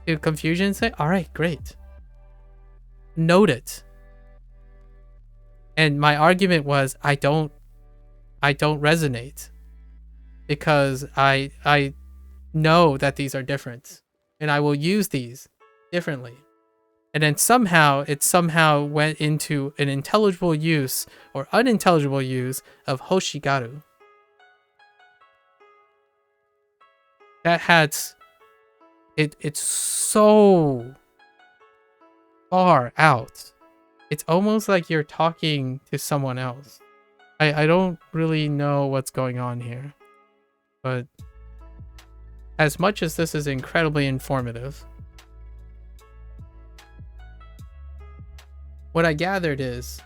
To confusion? Say, alright, great. Note it. And my argument was I don't resonate. Because I know that these are different. And I will use these differently. And then it somehow went into an intelligible use or unintelligible use of hoshigaru. That had it's so far out. It's almost like you're talking to someone else. I don't really know what's going on here. But as much as this is incredibly informative, what I gathered is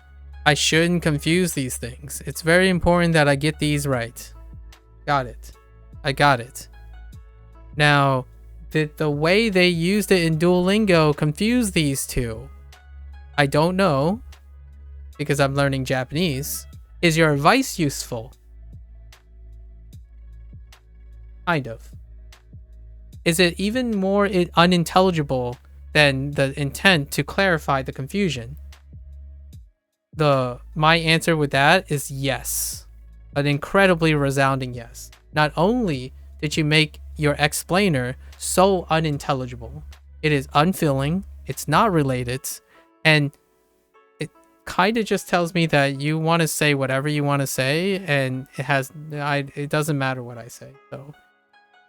I shouldn't confuse these things. It's very important that I get these right. Got it. I got it. Now, did the way they used it in Duolingo confuse these two? I don't know, because I'm learning Japanese. Is your advice useful? Kind of. Is it even more unintelligible than the intent to clarify the confusion? My answer with that is yes. An incredibly resounding yes. Not only did you make your explainer so unintelligible, it is unfilling, it's not related, and kind of just tells me that you want to say whatever you want to say, and it doesn't matter what I say. So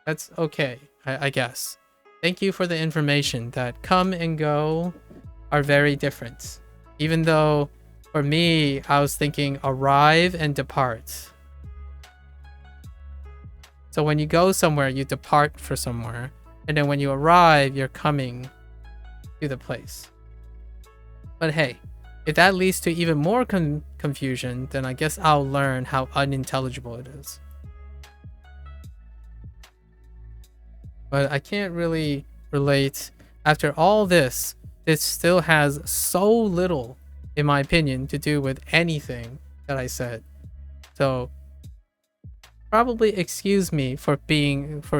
that's okay, I guess. Thank you for the information that come and go are very different. Even though for me, I was thinking arrive and depart. So when you go somewhere, you depart for somewhere. And then when you arrive, you're coming to the place. But hey, if that leads to even more confusion, then I guess I'll learn how unintelligible it is. But I can't really relate. After all this, it still has so little, in my opinion, to do with anything that I said. So probably excuse me for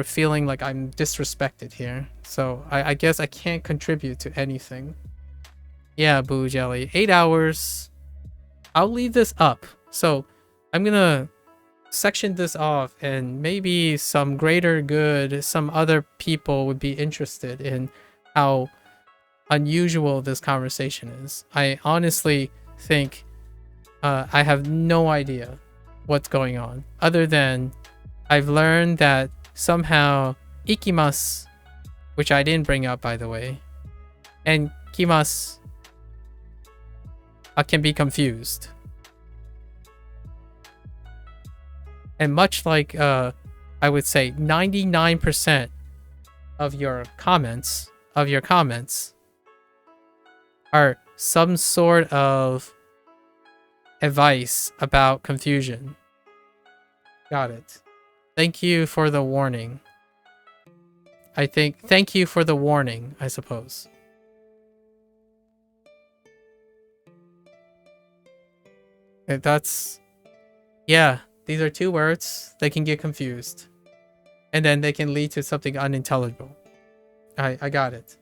feeling like I'm disrespected here. So I guess I can't contribute to anything. Yeah, Boo Jelly. 8 hours. I'll leave this up. So I'm gonna section this off, and maybe some greater good, some other people would be interested in how unusual this conversation is. I honestly think I have no idea what's going on, other than I've learned that somehow ikimasu, which I didn't bring up by the way, and kimasu can be confused. And much like I would say 99% of your comments are some sort of advice about confusion. Got it. Thank you for the warning. Thank you for the warning, I suppose. Yeah, these are two words. They can get confused. And then they can lead to something unintelligible. I got it.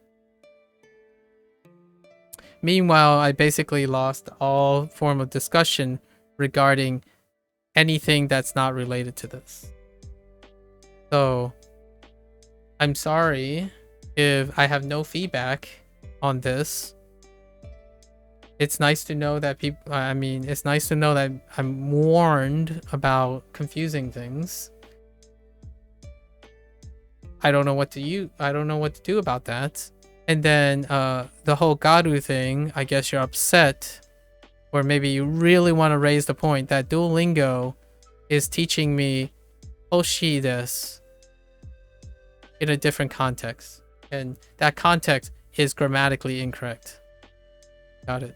Meanwhile, I basically lost all form of discussion regarding anything that's not related to this. So, I'm sorry if I have no feedback on this. It's nice to know that it's nice to know that I'm warned about confusing things. I don't know what to do about that. And then the whole Garu thing, I guess you're upset, or maybe you really want to raise the point that Duolingo is teaching me Hoshi desu in a different context. And that context is grammatically incorrect. Got it.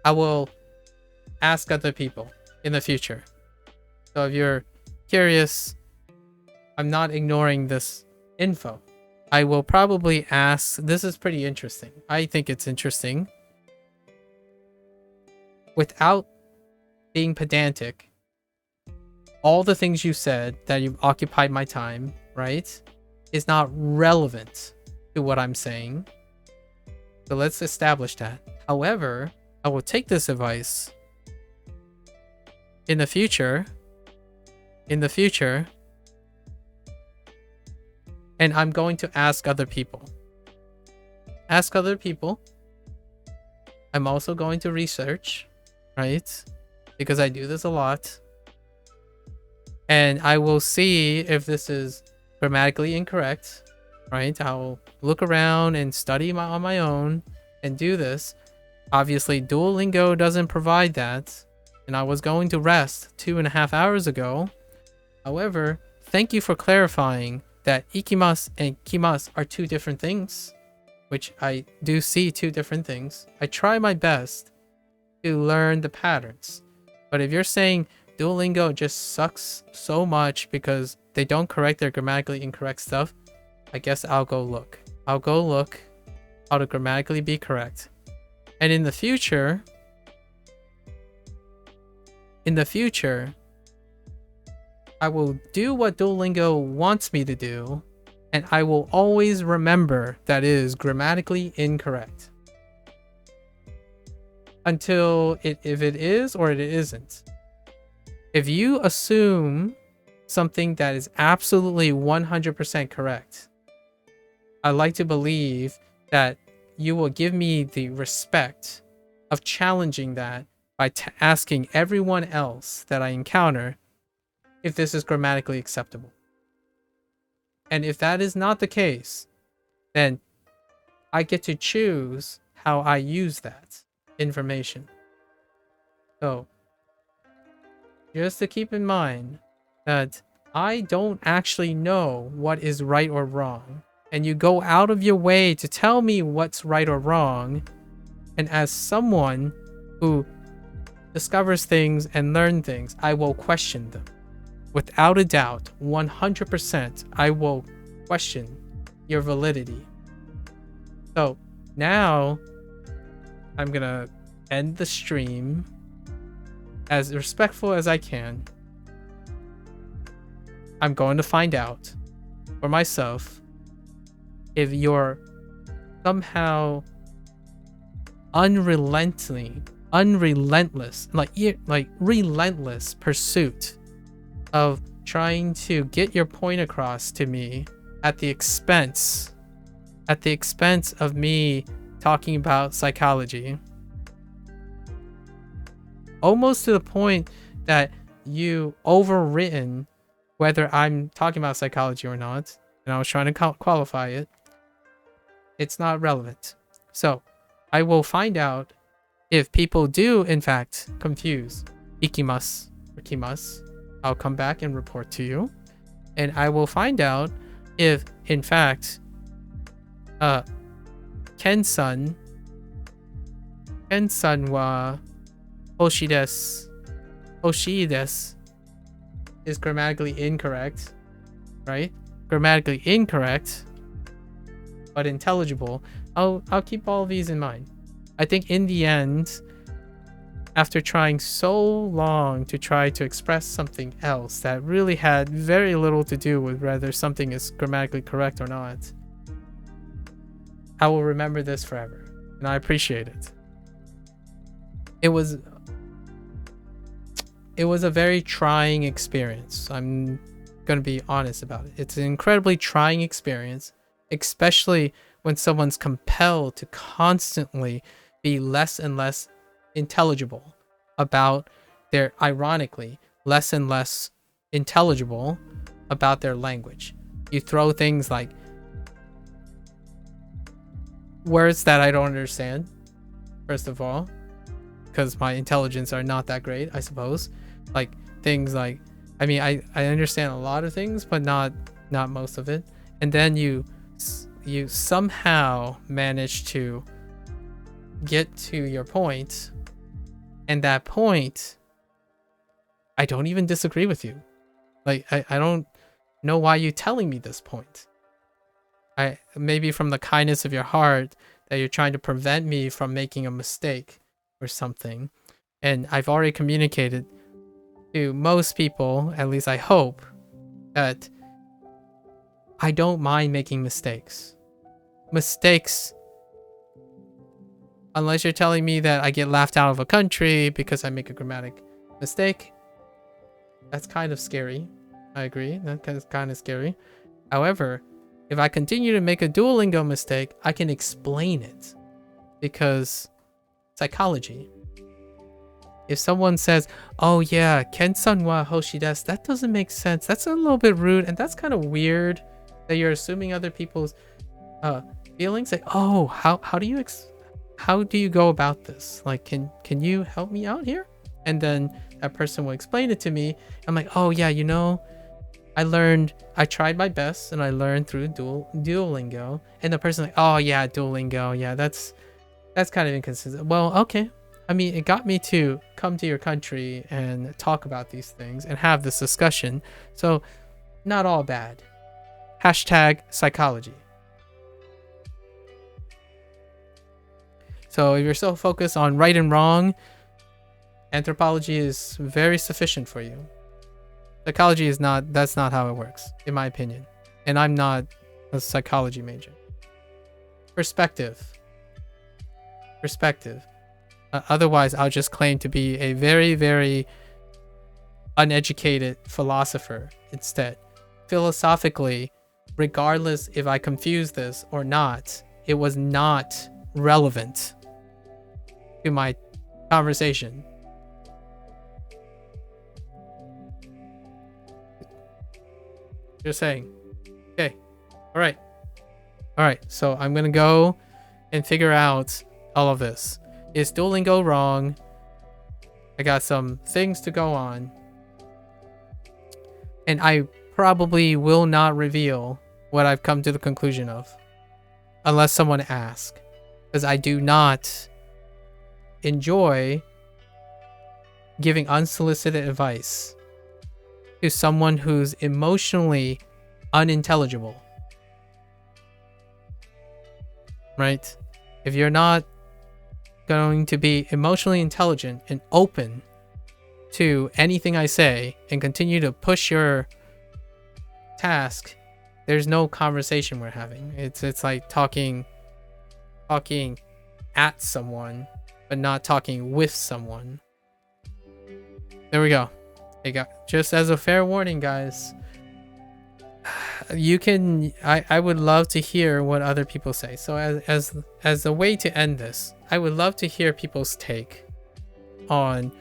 I will ask other people in the future. So if you're curious, I'm not ignoring this info. I will probably ask, this is pretty interesting. I think it's interesting. Without being pedantic, all the things you said that you've occupied my time, right, is not relevant to what I'm saying. So let's establish that. However, I will take this advice in the future, and I'm going to ask other people. I'm also going to research, right? Because I do this a lot. And I will see if this is grammatically incorrect, right? I'll look around and study on my own and do this. Obviously, Duolingo doesn't provide that. And I was going to rest 2.5 hours ago. However, thank you for clarifying that ikimasu and kimasu are two different things, which I do see two different things. I try my best to learn the patterns. But if you're saying Duolingo just sucks so much because they don't correct their grammatically incorrect stuff, I guess I'll go look. I'll go look how to grammatically be correct. And in the future, I will do what Duolingo wants me to do, and I will always remember that it is grammatically incorrect. Until if it is or it isn't. If you assume something that is absolutely 100% correct, I like to believe that you will give me the respect of challenging that by asking everyone else that I encounter if this is grammatically acceptable. And if that is not the case, then I get to choose how I use that information. So, just to keep in mind that I don't actually know what is right or wrong, and you go out of your way to tell me what's right or wrong, and as someone who discovers things and learns things, I will question them. Without a doubt, 100%, I will question your validity. So now I'm gonna end the stream as respectful as I can. I'm going to find out for myself if you're somehow relentless pursuit of trying to get your point across to me at the expense of me talking about psychology, almost to the point that you overwritten whether I'm talking about psychology or not, and I was trying to qualify it. It's not relevant. So I will find out if people do in fact confuse ikimasu or kimasu. I'll come back and report to you, and I will find out if in fact Ken-san wa hoshi desu is grammatically incorrect, right? Grammatically incorrect, but intelligible. I'll keep all of these in mind. I think in the end, after trying so long to try to express something else that really had very little to do with whether something is grammatically correct or not, I will remember this forever, and I appreciate it. It was a very trying experience. I'm gonna be honest about it. It's an incredibly trying experience, especially when someone's compelled to constantly be less and less intelligible about their, ironically, less and less intelligible about their language. You throw things like words that I don't understand, first of all, because my intelligence are not that great, I suppose. Like things like, I mean, I understand a lot of things, but not most of it. And then you somehow manage to get to your point, and that point, I don't even disagree with you. Like I don't know why you're telling me this point. Maybe from the kindness of your heart that you're trying to prevent me from making a mistake or something. And I've already communicated to most people, at least I hope, that I don't mind making mistakes. Mistakes, unless you're telling me that I get laughed out of a country because I make a grammatic mistake. That's kind of scary. I agree. That's kind of scary. However, if I continue to make a Duolingo mistake, I can explain it because psychology. If someone says, "Oh yeah, Ken-san wa hoshi desu," that doesn't make sense. That's a little bit rude, and that's kind of weird that you're assuming other people's feelings. Like, oh, how do you go about this? Like, can you help me out here? And then that person will explain it to me. I'm like, oh yeah, you know, I tried my best and I learned through Duolingo. And the person's like, oh yeah, Duolingo, yeah, that's kind of inconsistent. Well, okay. I mean, it got me to come to your country and talk about these things and have this discussion. So not all bad. Hashtag psychology. So if you're so focused on right and wrong, anthropology is very sufficient for you. Psychology is not, that's not how it works, in my opinion. And I'm not a psychology major. Perspective. Otherwise, I'll just claim to be a very, very uneducated philosopher instead. Philosophically, regardless if I confuse this or not, it was not relevant to my conversation. Just saying. Okay. All right. So I'm gonna go and figure out all of this. Is Duolingo wrong? I got some things to go on. And I probably will not reveal what I've come to the conclusion of. Unless someone asks. Because I do not enjoy giving unsolicited advice to someone who's emotionally unintelligible. Right? If you're not going to be emotionally intelligent and open to anything I say and continue to push your task, there's no conversation we're having. It's like talking at someone, but not talking with someone. There we go. Just as a fair warning, guys, you can I would love to hear what other people say. So as a way to end this, I would love to hear people's take on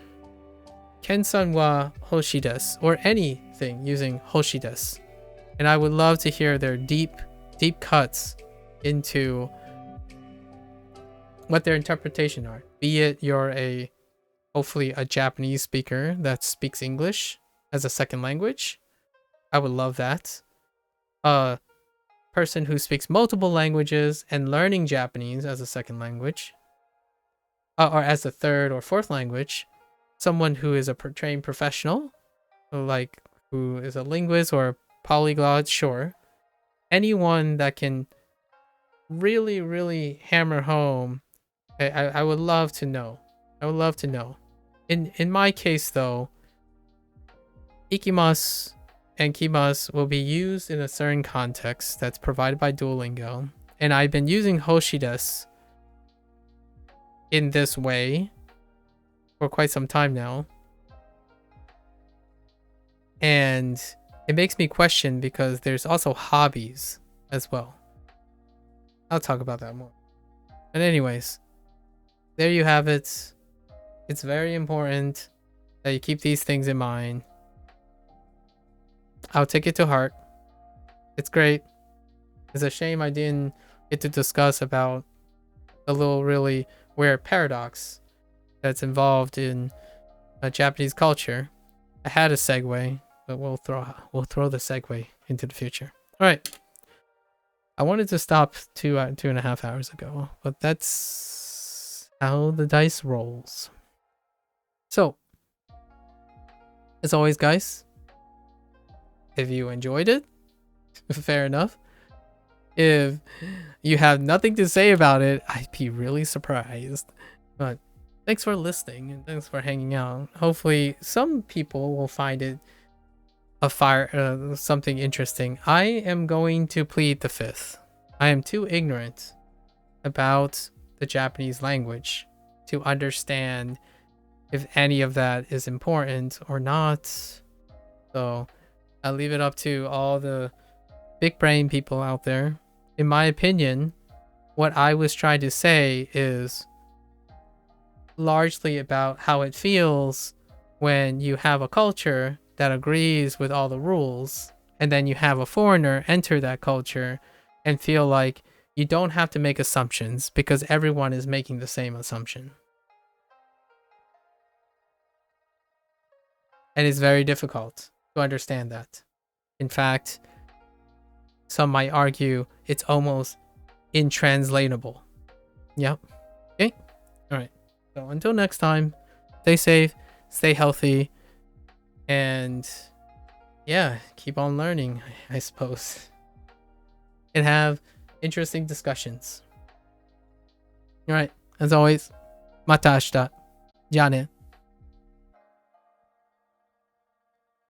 Kensan wa hoshi desu, or anything using hoshi desu. And I would love to hear their deep cuts into what their interpretation are. Be it you're hopefully a Japanese speaker that speaks English as a second language. I would love that. A person who speaks multiple languages and learning Japanese as a second language, or as a third or fourth language. Someone who is a trained professional, like who is a linguist or a polyglot, sure. Anyone that can really, really hammer home. I would love to know. I would love to know. In my case, though, ikimasu and kimasu will be used in a certain context that's provided by Duolingo. And I've been using hoshi desu in this way for quite some time now. And it makes me question because there's also hobbies as well. I'll talk about that more. And anyways, there you have it. It's very important that you keep these things in mind. I'll take it to heart. It's great. It's a shame I didn't get to discuss about the little really weird paradox that's involved in Japanese culture. I had a segue, but we'll throw the segue into the future. All right. I wanted to stop 2.5 hours ago, but that's how the dice rolls. So, as always, guys, if you enjoyed it, fair enough. If you have nothing to say about it, I'd be really surprised. But thanks for listening and thanks for hanging out. Hopefully, some people will find it something interesting. I am going to plead the fifth. I am too ignorant about the Japanese language to understand if any of that is important or not. So I'll leave it up to all the big brain people out there. In my opinion, what I was trying to say is largely about how it feels when you have a culture that agrees with all the rules, and then you have a foreigner enter that culture and feel like you don't have to make assumptions because everyone is making the same assumption. And it's very difficult to understand that. In fact, some might argue it's almost intranslatable. Yep. Okay. All right. So until next time, stay safe, stay healthy, and yeah, keep on learning, I suppose. And have interesting discussions. All right. As always, mata ashita. Ja ne.